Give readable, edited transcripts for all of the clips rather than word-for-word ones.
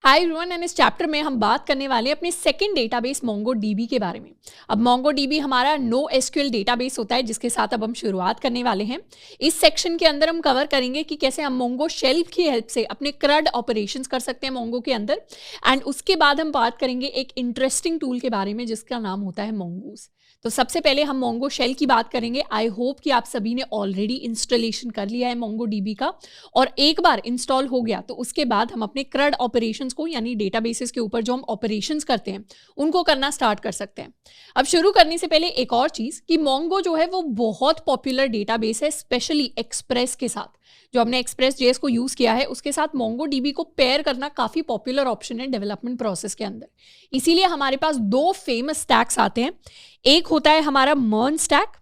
Hi everyone, and इस chapter में हम बात करने वाले हैं अपने सेकंड डेटाबेस मोंगोडीबी के बारे में। अब मोंगोडीबी हमारा नो एसक्यूएल डेटाबेस होता है जिसके साथ अब हम शुरुआत करने वाले हैं। इस सेक्शन के अंदर हम कवर करेंगे कि कैसे हम मोंगो शेल की हेल्प से अपने क्रड ऑपरेशंस कर सकते हैं मोंगो के अंदर। एंड उसके बाद हम बात करेंगे एक इंटरेस्टिंग टूल के बारे में जिसका नाम होता है मोंगूज। तो सबसे पहले हम मोंगो शेल की बात करेंगे। आई होप कि आप सभी ने ऑलरेडी इंस्टॉलेशन कर लिया है मोंगोडीबी का, और एक बार इंस्टॉल हो गया तो उसके बाद हम अपने क्रड ऑपरेशंस को यानी डेटाबेसेस के ऊपर जो हम ऑपरेशंस करते हैं उनको करना स्टार्ट कर सकते हैं। अब शुरू करने से पहले एक और चीज कि मोंगो जो है वो बहुत पॉपुलर डेटाबेस है, स्पेशली एक्सप्रेस के साथ। जो हमने एक्सप्रेस जेएस को यूज किया है उसके साथ मोंगोडीबी को पेयर करना काफी पॉपुलर ऑप्शन है डेवलपमेंट प्रोसेस के अंदर। इसीलिए हमारे पास दो फेमस स्टैक्स आते हैं। एक होता है हमारा मर्न स्टैक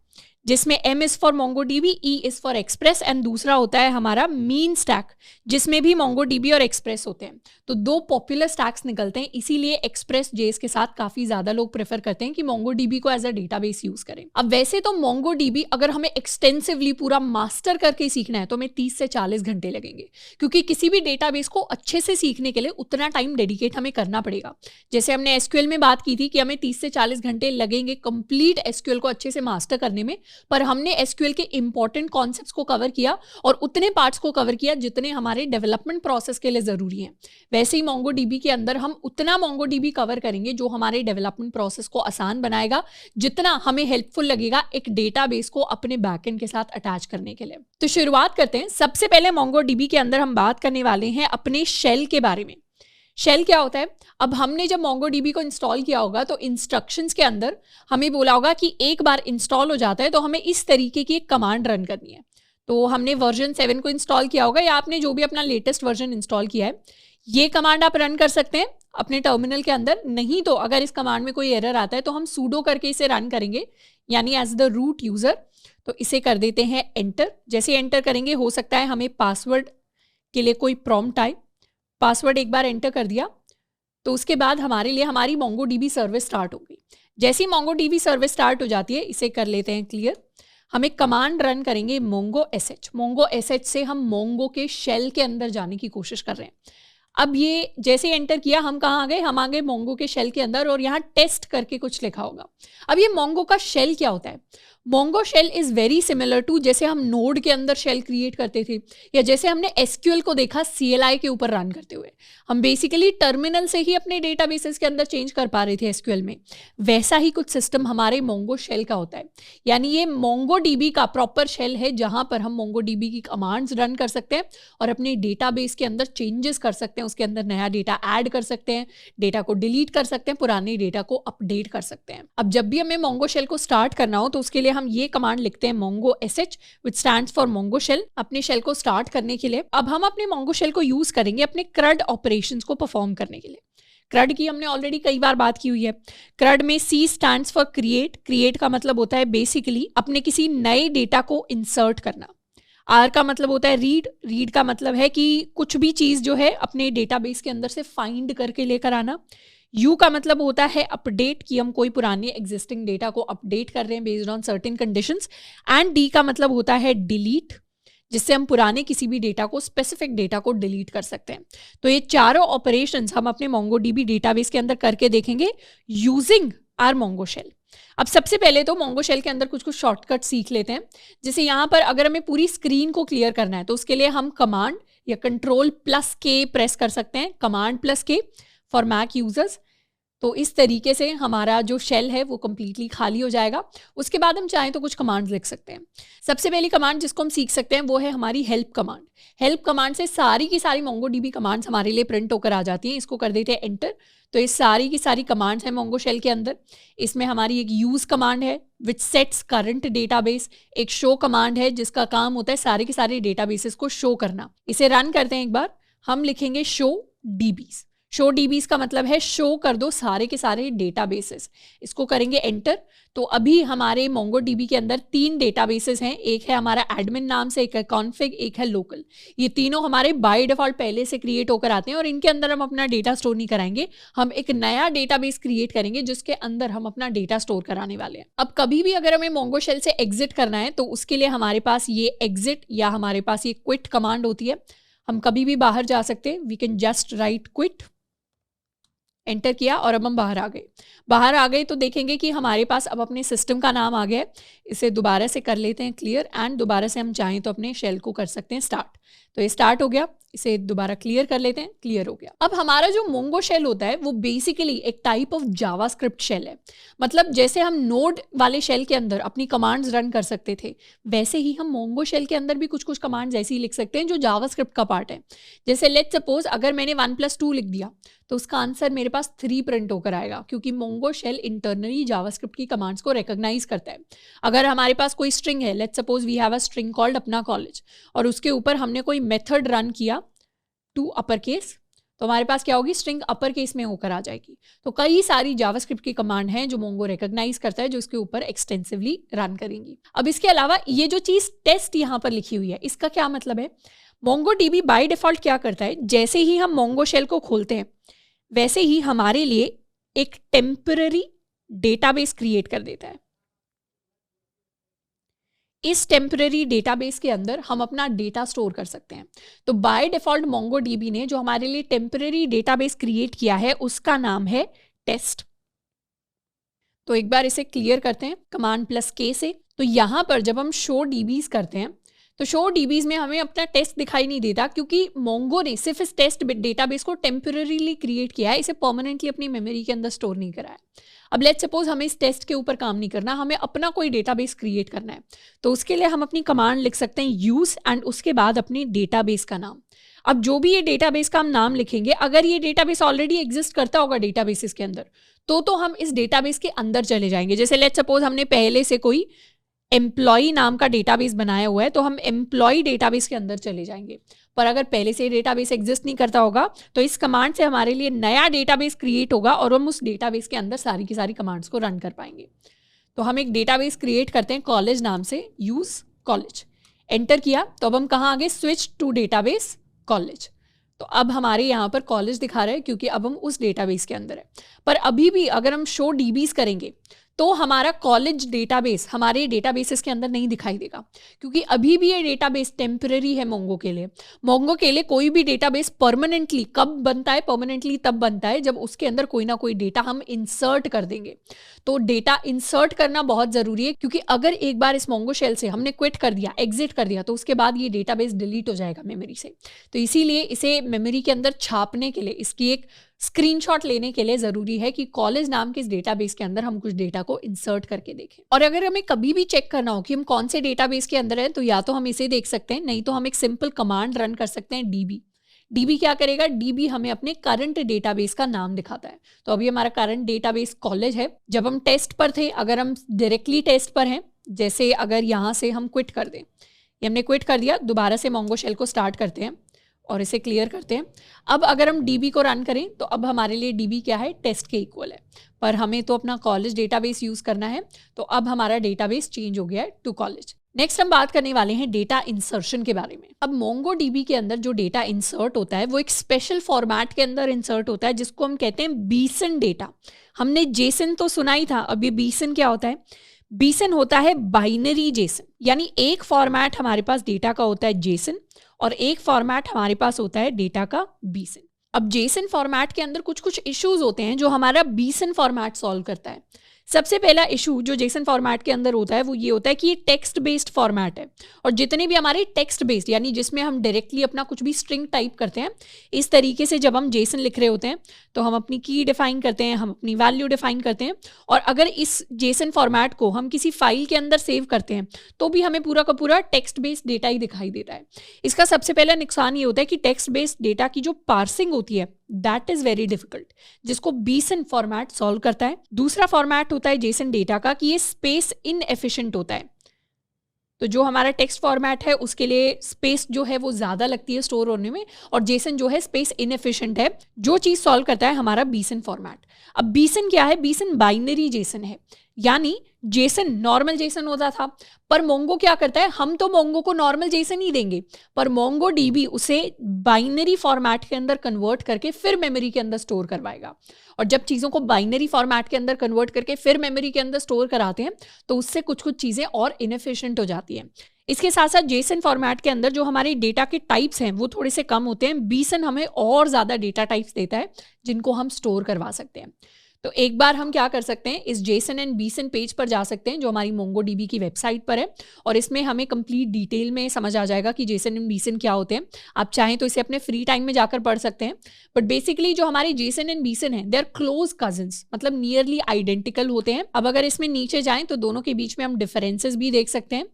जिसमें M is for MongoDB, E is for express, and दूसरा होता है हमारा मीन स्टैक जिसमें भी मोंगोडीबी और एक्सप्रेस होते हैं। तो दो पॉपुलर स्टैक्स निकलते हैं, इसीलिए एक्सप्रेस जेएस के साथ काफी ज्यादा लोग प्रेफर करते हैं कि मोंगोडीबी को एज अ डेटाबेस यूज करें। अब वैसे तो मोंगोडीबी अगर हमें एक्सटेंसिवली पूरा मास्टर करके सीखना है तो हमें 30 से 40 घंटे लगेंगे, क्योंकि किसी भी डेटाबेस को अच्छे से सीखने के लिए उतना टाइम डेडिकेट हमें करना पड़ेगा। जैसे हमने एसक्यूएल में बात की थी कि हमें 30 से 40 घंटे लगेंगे कंप्लीट एसक्यूएल को अच्छे से मास्टर करने में, पर हमने एसक्यूएल के इंपॉर्टेंट कॉन्सेप्ट्स को कवर किया और उतने पार्ट्स को कवर किया जितने हमारे डेवलपमेंट प्रोसेस के लिए जरूरी हैं। वैसे ही मोंगोडीबी के अंदर हम उतना मोंगोडीबी कवर करेंगे जो हमारे डेवलपमेंट प्रोसेस को आसान बनाएगा, जितना हमें हेल्पफुल लगेगा एक डेटाबेस को अपने बैकएंड के साथ अटैच करने के लिए। तो शुरुआत करते हैं। सबसे पहले मोंगोडीबी के अंदर हम बात करने वाले हैं अपने शेल के बारे में। शेल क्या होता है? अब हमने जब मोंगोडीबी को इंस्टॉल किया होगा तो इंस्ट्रक्शंस के अंदर हमें बोला होगा कि एक बार इंस्टॉल हो जाता है तो हमें इस तरीके की एक कमांड रन करनी है। तो हमने वर्जन 7 को इंस्टॉल किया होगा या आपने जो भी अपना लेटेस्ट वर्जन इंस्टॉल किया है, ये कमांड आप रन कर सकते हैं अपने टर्मिनल के अंदर। नहीं तो अगर इस कमांड में कोई एरर आता है तो हम सूडो करके इसे रन करेंगे, यानी एज द रूट यूजर। तो इसे कर देते हैं एंटर। जैसे एंटर करेंगे हो सकता है हमें पासवर्ड के लिए कोई प्रॉम्प्ट आए। पासवर्ड एक बार एंटर कर दिया तो उसके बाद हमारे लिए हमारी मोंगोडीबी सर्विस स्टार्ट हो गई। जैसे ही मोंगोडीबी सर्विस स्टार्ट हो जाती है, इसे कर लेते हैं क्लियर। हम एक कमांड रन करेंगे मोंगो एसएच। मोंगो एसएच से हम मोंगो के शेल के अंदर जाने की कोशिश कर रहे हैं। अब ये जैसे एंटर किया हम कहाँ आ गए? हम आ गए मोंगो के शेल के अंदर, और यहाँ टेस्ट करके कुछ लिखा होगा। अब ये मोंगो का शेल क्या होता है? Mongo shell is very similar to जैसे हम नोड के अंदर शेल क्रिएट करते थे, या जैसे हमने एसक्यूएल को देखा सीएलआई के ऊपर रन करते हुए। हम बेसिकली टर्मिनल से ही अपने डेटाबेसेस के अंदर चेंज कर पा रहे थे एसक्यूएल में। वैसा ही कुछ सिस्टम हमारे मोंगो शेल का होता है, यानी ये मोंगोडीबी का प्रॉपर शेल है जहां पर हम मोंगोडीबी की कमांड्स रन कर सकते हैं और अपने डेटाबेस के अंदर चेंजेस कर सकते हैं। उसके अंदर नया डेटा ऐड कर सकते हैं, डेटा को डिलीट कर सकते हैं, पुराने डेटा को अपडेट कर सकते हैं। अब जब भी हमें मोंगो शेल को स्टार्ट करना हो तो उसके लिए हम ये कमांड लिखते हैं Mongo SH which stands for Mongo shell. अपने शेल को स्टार्ट करने के लिए अब हम अपने मोंगो शेल को यूज करेंगे अपने क्रड ऑपरेशंस को परफॉर्म करने के लिए। क्रड की हमने ऑलरेडी कई बार बात की हुई है। क्रड में C stands for create. Create का मतलब होता है बेसिकली अपने किसी नए डेटा को इंसर्ट करना। R का मतलब होता है रीड। रीड का मतलब है कि कुछ भी चीज जो है अपने डेटाबेस के अंदर से फाइंड करके लेकर आना। U का मतलब होता है अपडेट, कि हम कोई पुराने एग्जिस्टिंग डेटा को अपडेट कर रहे हैं based on certain conditions. And D का मतलब होता है डिलीट, जिससे हम पुराने किसी भी डेटा को, स्पेसिफिक डेटा को डिलीट कर सकते हैं। तो ये चारों ऑपरेशंस हम अपने मोंगोडीबी डेटाबेस के अंदर करके देखेंगे यूजिंग आर मोंगो शेल। अब सबसे पहले तो मोंगो शेल के अंदर कुछ कुछ शॉर्टकट सीख लेते हैं। जैसे यहाँ पर अगर हमें पूरी स्क्रीन को क्लियर करना है तो उसके लिए हम कमांड या Ctrl+K प्रेस कर सकते हैं। कमांड+K फॉर मैक यूजर्स। तो इस तरीके से हमारा जो शेल है वो कंप्लीटली खाली हो जाएगा। उसके बाद हम चाहें तो कुछ कमांड्स लिख सकते हैं। सबसे पहली कमांड जिसको हम सीख सकते हैं वो है हमारी हेल्प कमांड। हेल्प कमांड से सारी की सारी मोंगोडीबी कमांड्स हमारे लिए प्रिंट होकर आ जाती हैं। इसको कर देते हैं एंटर। तो ये सारी की सारी कमांड्स हैं मोंगो शेल के अंदर। इसमें हमारी एक यूज कमांड है विच सेट्स करंट डेटाबेस। एक शो कमांड है जिसका काम होता है सारे के सारे डेटाबेसेस को शो करना। इसे रन करते हैं एक बार। हम लिखेंगे शो डीबीज। शो डीबीज का मतलब है शो कर दो सारे के सारे डेटाबेसेस। इसको करेंगे एंटर। तो अभी हमारे मोंगोडीबी के अंदर 3 डेटाबेसेस हैं। एक है हमारा एडमिन नाम से, एक है कॉन्फिग, एक है लोकल। ये तीनों हमारे बाय डिफॉल्ट पहले से क्रिएट होकर आते हैं और इनके अंदर हम अपना डेटा स्टोर नहीं कराएंगे। हम एक नया डेटाबेस क्रिएट करेंगे जिसके अंदर हम अपना डेटा स्टोर कराने वाले हैं। अब कभी भी अगर हमें मोंगो शेल से एग्जिट करना है तो उसके लिए हमारे पास ये एग्जिट या हमारे पास ये क्विट कमांड होती है। हम कभी भी बाहर जा सकते हैं। We can just write quit enter किया और अब हम बाहर आ गए। बाहर आ गए तो देखेंगे कि हमारे पास अब अपने सिस्टम का नाम आ गया है। इसे दोबारा से कर लेते हैं क्लियर एंड दोबारा से हम चाहें तो अपने शेल को कर सकते हैं स्टार्ट। तो ये स्टार्ट हो गया, इसे दोबारा क्लियर कर लेते हैं, क्लियर हो गया। अब हमारा जो मोंगो शेल होता है वो बेसिकली एक टाइप ऑफ जावास्क्रिप्ट शेल है। मतलब जैसे हम नोड वाले शेल के अंदर अपनी कमांड्स रन कर सकते थे, वैसे ही हम मोंगो शेल के अंदर भी कुछ कुछ कमांड्स ऐसी ही लिख सकते हैं जो जावास्क्रिप्ट का पार्ट है। जैसे लेट्स सपोज अगर मैंने 1+2 लिख दिया तो उसका आंसर मेरे पास 3 प्रिंट होकर आएगा, क्योंकि मोंगो शेल इंटरनली जावास्क्रिप्ट की कमांड्स को रिकॉग्नाइज करता है। अगर हमारे पास कोई स्ट्रिंग है, let's suppose we have a string called अपना कॉलेज, और उसके ऊपर हमने कोई मेथड रन किया टू अपर केस, तो हमारे पास क्या होगी, स्ट्रिंग अपर केस में होकर आ जाएगी। तो कई सारी जावास्क्रिप्ट की कमांड हैं जो मोंगो रिकॉग्नाइज करता है, जो इसके ऊपर एक्सटेंसिवली रन करेंगी। अब इसके अलावा ये जो चीज टेस्ट यहाँ पर लिखी हुई है, इसका क्या मतलब है, मोंगो डीबी बाय डिफॉल्ट क्या करता है, जैसे ही हम मोंगो शेल को खोलते हैं वैसे ही हमारे लिए एक टेम्पररी डेटाबेस क्रिएट कर देता है। इस टेम्पररी डेटाबेस के अंदर हम अपना डेटा स्टोर कर सकते हैं। तो बाय डिफॉल्ट मोंगो डीबी ने जो हमारे लिए टेम्पररी डेटाबेस क्रिएट किया है उसका नाम है टेस्ट। तो एक बार इसे क्लियर करते हैं Command+K से। तो यहां पर जब हम शो डीबीज करते हैं तो शो डीबीज में हमें अपना टेस्ट दिखाई नहीं देता, क्योंकि मोंगो ने सिर्फ इस टेस्ट डेटाबेस को टेम्पररीली क्रिएट किया है, इसे परमानेंटली अपनी मेमोरी के अंदर स्टोर नहीं करा है। अब लेट्स सपोज हमें इस टेस्ट के ऊपर काम नहीं करना, हमें अपना कोई डेटाबेस क्रिएट करना है, तो उसके लिए हम अपनी कमांड लिख सकते हैं यूज एंड उसके बाद अपने डेटाबेस का नाम। अब जो भी ये डेटाबेस का हम नाम लिखेंगे, अगर ये डेटाबेस ऑलरेडी एग्जिस्ट करता होगा डेटाबेसेस के अंदर, तो हम इस डेटाबेस के अंदर चले जाएंगे। जैसे लेट्स सपोज हमने पहले से कोई एम्प्लॉय नाम का डेटाबेस बनाया हुआ है, तो हम एम्प्लॉय डेटाबेस के अंदर चले जाएंगे। पर अगर पहले से डेटाबेस एग्जिस्ट नहीं करता होगा तो इस कमांड से हमारे लिए नया डेटाबेस क्रिएट होगा और हम उस डेटाबेस के अंदर सारी की सारी कमांड्स को रन कर पाएंगे। तो हम एक डेटाबेस क्रिएट करते हैं कॉलेज नाम से, यूज कॉलेज, एंटर किया तो अब हम कहाँ आ गए, स्विच टू डेटाबेस कॉलेज। तो अब हमारे यहाँ पर कॉलेज दिखा रहा है क्योंकि अब हम उस डेटाबेस के अंदर है। पर अभी भी अगर हम शो डीबीज करेंगे तो हमारा कॉलेज डेटाबेस हमारे डेटाबेसेस के अंदर नहीं दिखाई देगा, क्योंकि अभी भी ये डेटाबेस टेम्पररी है मोंगो के लिए। मोंगो के लिए कोई भी डेटाबेस परमानेंटली कब बनता है, परमानेंटली तब बनता है जब उसके अंदर कोई ना कोई डेटा हम इंसर्ट कर देंगे। तो डेटा इंसर्ट करना बहुत ज़रूरी है, क्योंकि अगर एक बार इस मोंगो शेल से हमने क्विट कर दिया, एग्जिट कर दिया, तो उसके बाद ये डेटाबेस डिलीट हो जाएगा मेमोरी से। तो इसीलिए इसे मेमोरी के अंदर छापने के लिए, इसकी एक स्क्रीनशॉट लेने के लिए ज़रूरी है कि कॉलेज नाम के इस डेटाबेस के अंदर हम कुछ डेटा को इंसर्ट करके देखें। और अगर हमें कभी भी चेक करना हो कि हम कौन से डेटाबेस के अंदर हैं, तो या तो हम इसे देख सकते हैं, नहीं तो हम एक सिंपल कमांड रन कर सकते हैं डीबी। डीबी क्या करेगा, डीबी हमें अपने करंट डेटाबेस का नाम दिखाता है। तो अभी हमारा करंट डेटाबेस कॉलेज है। जब हम टेस्ट पर थे, अगर हम डायरेक्टली टेस्ट पर हैं, जैसे अगर यहाँ से हम क्विट कर दें, ये हमने क्विट कर दिया, दोबारा से मोंगो शेल को स्टार्ट करते हैं और इसे क्लियर करते हैं। अब अगर हम डीबी को रन करें तो अब हमारे लिए डीबी क्या है, टेस्ट के इक्वल है, पर हमें तो अपना कॉलेज डेटाबेस यूज़ करना है। तो अब हमारा डेटाबेस चेंज हो गया है टू कॉलेज। नेक्स्ट हम बात करने वाले हैं डेटा इंसर्शन के बारे में। अब मोंगो डीबी के अंदर जो डेटा इंसर्ट होता है वो एक स्पेशल फॉर्मेट के अंदर इंसर्ट होता है, जिसको हम कहते हैं बीसन डेटा। हमने जेसन तो सुना ही था, अब ये बीसन क्या होता है, बीसन होता है बाइनरी जेसन, यानी एक फॉर्मेट हमारे पास डेटा का होता है जेसन और एक फॉर्मेट हमारे पास होता है डेटा का बीसन। अब जेसन फॉर्मेट के अंदर कुछ कुछ इश्यूज होते हैं जो हमारा बीसन फॉर्मेट सॉल्व करता है। सबसे पहला इशू जो जेसन फॉर्मेट के अंदर होता है वो ये होता है कि ये टेक्स्ट बेस्ड फॉर्मेट है, और जितने भी हमारे टेक्स्ट बेस्ड यानी जिसमें हम डायरेक्टली अपना कुछ भी स्ट्रिंग टाइप करते हैं, इस तरीके से जब हम जेसन लिख रहे होते हैं तो हम अपनी की डिफाइन करते हैं, हम अपनी वैल्यू डिफाइन करते हैं, और अगर इस जेसन फॉर्मेट को हम किसी फाइल के अंदर सेव करते हैं तो भी हमें पूरा का पूरा टेक्स्ट बेस्ड डेटा ही दिखाई देता है। इसका सबसे पहला नुकसान ये होता है कि टेक्स्ट बेस्ड डेटा की जो पार्सिंग होती है दैट इज वेरी डिफिकल्ट, जिसको बीसन फॉर्मेट सॉल्व करता है। दूसरा फॉर्मेट होता है जेसन डेटा का कि ये स्पेस इनएफिशिएंट होता है। तो जो हमारा टेक्स्ट फॉर्मेट है उसके लिए स्पेस जो है वो ज़्यादा लगती है स्टोर होने में, और जेसन जो है स्पेस इनएफिशिएंट है। जो चीज़ सॉल्व करता है हमारा बीसन फॉर्मेट। अब बीसन क्या है, बीसन बाइनरी जेसन है, यानी जेसन नॉर्मल जेसन होता था, पर मोंगो क्या करता है, हम तो मोंगो को नॉर्मल जेसन ही देंगे, पर मोंगो डीबी उसे बाइनरी फॉर्मेट के अंदर कन्वर्ट करके फिर मेमोरी के अंदर स्टोर करवाएगा। और जब चीज़ों को बाइनरी फॉर्मेट के अंदर कन्वर्ट करके फिर मेमोरी के अंदर स्टोर कराते हैं तो उससे कुछ कुछ चीज़ें और इनएफिशिएंट हो जाती हैं। इसके साथ साथ जेसन फॉर्मेट के अंदर जो हमारे डेटा के टाइप्स हैं वो थोड़े से कम होते हैं। बीसन हमें और ज़्यादा डेटा टाइप्स देता है जिनको हम स्टोर करवा सकते हैं। तो एक बार हम क्या कर सकते हैं, इस जेसन एंड बीसन पेज पर जा सकते हैं जो हमारी मोंगोडीबी की वेबसाइट पर है, और इसमें हमें कंप्लीट डिटेल में समझ आ जाएगा कि जेसन एंड बीसन क्या होते हैं। आप चाहें तो इसे अपने फ्री टाइम में जाकर पढ़ सकते हैं। बट बेसिकली जो हमारे जेसन एंड बीसन है दे आर क्लोज कजिन्स, मतलब नियरली आइडेंटिकल होते हैं। अब अगर इसमें नीचे जाएं तो दोनों के बीच में हम डिफरेंसेस भी देख सकते हैं।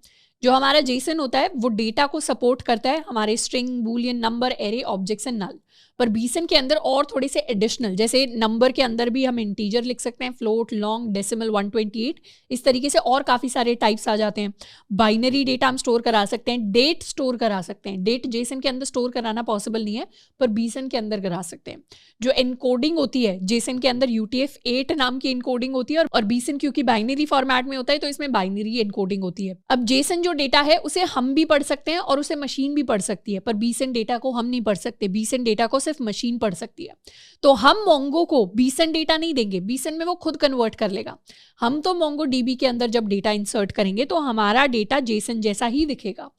जो हमारा जेसन होता है वो डेटा को सपोर्ट करता है, हमारे string, boolean, number, array, objects and null. पर बीसन के अंदर और थोड़े से एडिशनल, जैसे नंबर के अंदर भी हम इंटीजर लिख सकते हैं, फ्लोट, लॉन्ग, डेसिमल, 128, इस तरीके से और काफ़ी सारे टाइप्स आ जाते हैं। बाइनरी डेटा हम स्टोर करा सकते हैं, डेट स्टोर करा सकते हैं। डेट जेसन के अंदर स्टोर कराना पॉसिबल नहीं है पर बीसन के अंदर करा सकते हैं। जो एनकोडिंग होती है जेसन के अंदर UTF-8 नाम की एनकोडिंग होती है, और बीसन क्योंकि बाइनरी फॉर्मेट में होता है तो इसमें बाइनरी एनकोडिंग होती है। अब जेसन जो डेटा है उसे हम भी पढ़ सकते हैं और उसे मशीन भी पढ़ सकती है, पर बीसन डेटा को हम नहीं पढ़ सकते। बीसन डेटा को सिर्फ मशीन पढ़ सकती है। तो हम मोंगो को बीसन डेटा नहीं देंगे, बीसन में वो खुद कन्वर्ट कर लेगा। हम तो मोंगो डीबी के अंदर जब डेटा इंसर्ट करेंगे तो हमारा डेटा जेसन जैसा ही दिखेगा,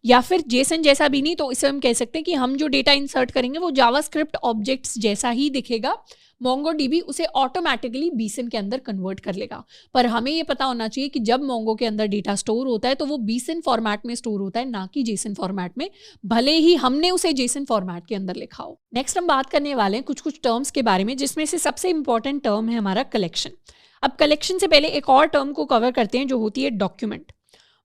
या फिर जेसन जैसा भी नहीं तो इसे हम कह सकते हैं कि हम जो डेटा इंसर्ट करेंगे वो जावास्क्रिप्ट ऑब्जेक्ट्स जैसा ही दिखेगा। मोंगो डीबी उसे ऑटोमेटिकली बीसन के अंदर कन्वर्ट कर लेगा। पर हमें ये पता होना चाहिए कि जब मोंगो के अंदर डेटा स्टोर होता है तो वो बीसन फॉर्मेट में स्टोर होता है, ना कि जेसन फॉर्मेट में, भले ही हमने उसे जेसन फॉर्मेट के अंदर लिखा हो। नेक्स्ट हम बात करने वाले हैं कुछ टर्म्स के बारे में, जिसमें से सबसे इंपॉर्टेंट टर्म है हमारा कलेक्शन। अब कलेक्शन से पहले एक और टर्म को कवर करते हैं जो होती है डॉक्यूमेंट।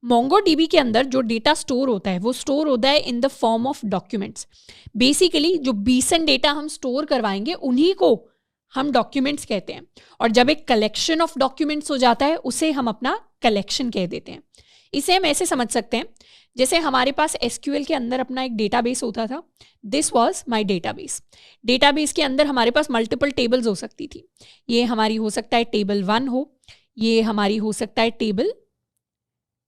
मोंगोडीबी के अंदर जो डेटा स्टोर होता है वो स्टोर होता है in the form of documents. Basically जो बीसन डेटा हम स्टोर करवाएंगे उन्हीं को हम डॉक्यूमेंट्स कहते हैं, और जब एक कलेक्शन ऑफ डॉक्यूमेंट्स हो जाता है उसे हम अपना कलेक्शन कह देते हैं। इसे हम ऐसे समझ सकते हैं जैसे हमारे पास SQL के अंदर अपना एक डेटाबेस होता था, this was my database. Database के अंदर हमारे पास मल्टीपल टेबल्स हो सकती थी। ये हमारी हो सकता है टेबल 1 हो, ये हमारी हो सकता है टेबल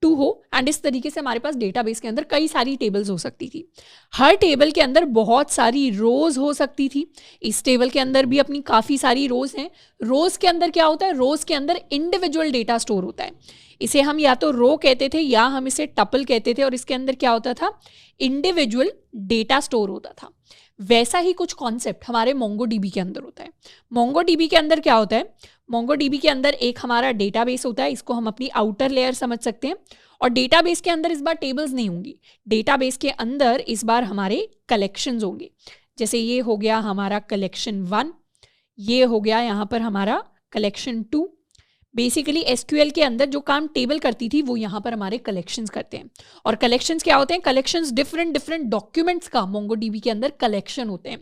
2 हो, एंड इस तरीके से हमारे पास डेटाबेस के अंदर कई सारी टेबल्स हो सकती थी। हर टेबल के अंदर बहुत सारी रोज हो सकती थी। इस टेबल के अंदर भी अपनी काफ़ी सारी रोज हैं। रोज के अंदर क्या होता है, रोज के अंदर इंडिविजुअल डेटा स्टोर होता है। इसे हम या तो रो कहते थे या हम इसे टपल कहते थे, और इसके अंदर क्या होता था, इंडिविजुअल डेटा स्टोर होता था। वैसा ही कुछ कॉन्सेप्ट हमारे मोंगोडीबी के अंदर होता है। मोंगोडीबी के अंदर क्या होता है, मोंगोडीबी के अंदर एक हमारा डेटाबेस होता है, इसको हम अपनी आउटर लेयर समझ सकते हैं। और डेटाबेस के अंदर इस बार टेबल्स नहीं होंगी, डेटाबेस के अंदर इस बार हमारे कलेक्शंस होंगे। जैसे ये हो गया हमारा कलेक्शन 1, ये हो गया यहाँ पर हमारा कलेक्शन 2। बेसिकली SQL के अंदर जो काम टेबल करती थी वो यहाँ पर हमारे कलेक्शंस करते हैं। और कलेक्शंस क्या होते हैं, कलेक्शंस डिफरेंट डॉक्यूमेंट्स का मोंगोडीबी के अंदर कलेक्शन होते हैं।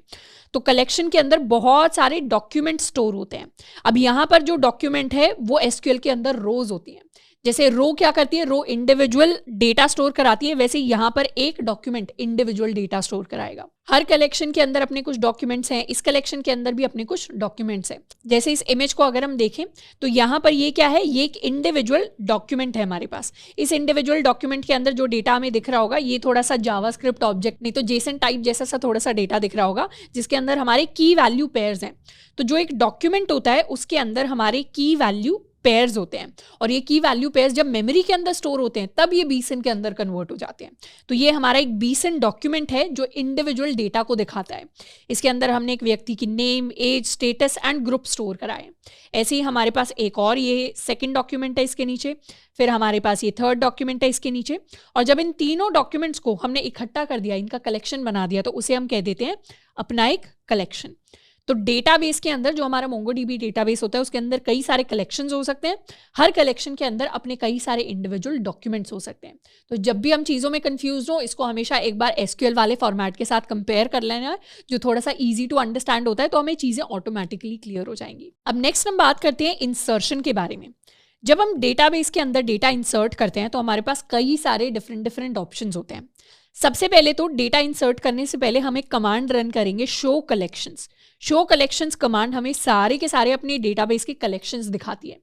तो कलेक्शन के अंदर बहुत सारे डॉक्यूमेंट स्टोर होते हैं। अब यहाँ पर जो डॉक्यूमेंट है वो SQL के अंदर रोज होती हैं। जैसे रो क्या करती है, रो इंडिविजुअल डेटा स्टोर कराती है, वैसे यहाँ पर एक डॉक्यूमेंट इंडिविजुअल डेटा स्टोर कराएगा। हर कलेक्शन के अंदर अपने कुछ डॉक्यूमेंट्स हैं, इस कलेक्शन के अंदर भी अपने कुछ डॉक्यूमेंट्स हैं। जैसे इस इमेज को अगर हम देखें तो यहाँ पर ये क्या है, ये एक इंडिविजुअल डॉक्यूमेंट है हमारे पास। इस इंडिविजुअल डॉक्यूमेंट के अंदर जो डेटा हमें दिख रहा होगा ये थोड़ा सा जावास्क्रिप्ट ऑब्जेक्ट नहीं तो जेसन टाइप जैसा सा थोड़ा सा डेटा दिख रहा होगा, जिसके अंदर हमारे की वैल्यू पेयर्स हैं। तो जो एक डॉक्यूमेंट होता है उसके अंदर हमारे की वैल्यू पेयर्स होते हैं, और ये की वैल्यू पेयर्स जब मेमोरी के अंदर स्टोर होते हैं तब ये बीसन के अंदर कन्वर्ट हो जाते हैं। तो ये हमारा एक बीसन डॉक्यूमेंट है जो इंडिविजुअल डेटा को दिखाता है। इसके अंदर हमने एक व्यक्ति की name, age, status and group store कराए। ऐसे ही हमारे पास एक और ये सेकंड डॉक्यूमेंट है इसके नीचे, फिर हमारे पास ये थर्ड डॉक्यूमेंट है इसके नीचे। और जब इन तीनों डॉक्यूमेंट्स को हमने इकट्ठा कर दिया, इनका कलेक्शन बना दिया, तो उसे हम कह देते हैं अपना एक कलेक्शन। तो डेटाबेस के अंदर जो हमारा मोंगोडीबी डेटाबेस होता है उसके अंदर कई सारे कलेक्शंस हो सकते हैं। हर कलेक्शन के अंदर अपने कई सारे इंडिविजुअल डॉक्यूमेंट्स हो सकते हैं। तो जब भी हम चीज़ों में कंफ्यूज हो, इसको हमेशा एक बार SQL वाले फॉर्मेट के साथ कंपेयर कर लेना है, जो थोड़ा सा ईजी टू अंडरस्टैंड होता है, तो हमें चीज़ें ऑटोमेटिकली क्लियर हो जाएंगी। अब नेक्स्ट हम बात करते हैं इंसर्शन के बारे में। जब हम डेटाबेस के अंदर डेटा इंसर्ट करते हैं तो हमारे पास कई सारे डिफरेंट ऑप्शंस होते हैं। सबसे पहले तो डेटा इंसर्ट करने से पहले हम एक कमांड रन करेंगे, show collections. Show collections command हमें सारे के सारे अपने डेटाबेस के कलेक्शंस दिखाती है।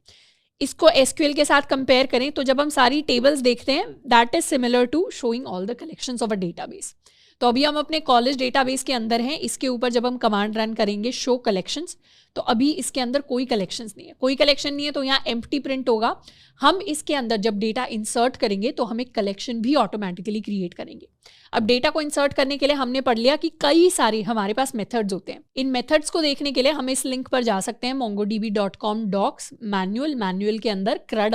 इसको SQL के साथ कंपेयर करें तो जब हम सारी टेबल्स देखते हैं that is similar to showing all the collections of a database. तो अभी हम अपने कॉलेज डेटाबेस के अंदर हैं, इसके ऊपर जब हम कमांड रन करेंगे शो कलेक्शंस, तो अभी इसके अंदर कोई कलेक्शंस नहीं है, कोई कलेक्शन नहीं है, तो यहाँ एम्प्टी प्रिंट होगा। हम इसके अंदर जब डेटा इंसर्ट करेंगे तो हम एक कलेक्शन भी ऑटोमेटिकली क्रिएट करेंगे। अब डेटा को इंसर्ट करने के लिए हमने पढ़ लिया कि कई सारे हमारे पास मेथड्स होते हैं। इन मेथड्स को देखने के लिए हम इस लिंक पर जा सकते हैं mongodb.com docs मैनुअल के अंदर CRUD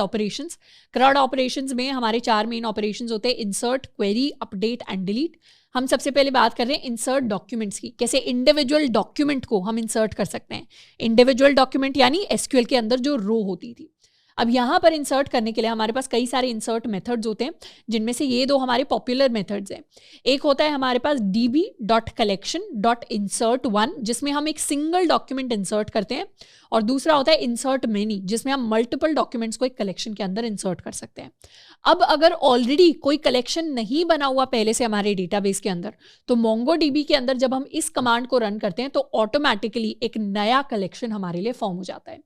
ऑपरेशंस में हमारे 4 मेन ऑपरेशंस होते हैं, insert, query, update and delete. हम सबसे पहले बात कर रहे हैं इंसर्ट डॉक्यूमेंट्स की, कैसे इंडिविजुअल डॉक्यूमेंट को हम इंसर्ट कर सकते हैं। इंडिविजुअल डॉक्यूमेंट यानी एसक्यूएल के अंदर जो रो होती थी। अब यहाँ पर इंसर्ट करने के लिए हमारे पास कई सारे इंसर्ट मेथड्स होते हैं, जिनमें से ये 2 हमारे पॉपुलर मेथड्स हैं। एक होता है हमारे पास db.collection.insert1, जिसमें हम एक सिंगल डॉक्यूमेंट इंसर्ट करते हैं, और दूसरा होता है इंसर्ट मेनी, जिसमें हम मल्टीपल डॉक्यूमेंट्स को एक कलेक्शन के अंदर इंसर्ट कर सकते हैं। अब अगर ऑलरेडी कोई कलेक्शन नहीं बना हुआ पहले से हमारे डेटाबेस के अंदर, तो MongoDB के अंदर जब हम इस कमांड को रन करते हैं तो ऑटोमेटिकली एक नया कलेक्शन हमारे लिए फॉर्म हो जाता है।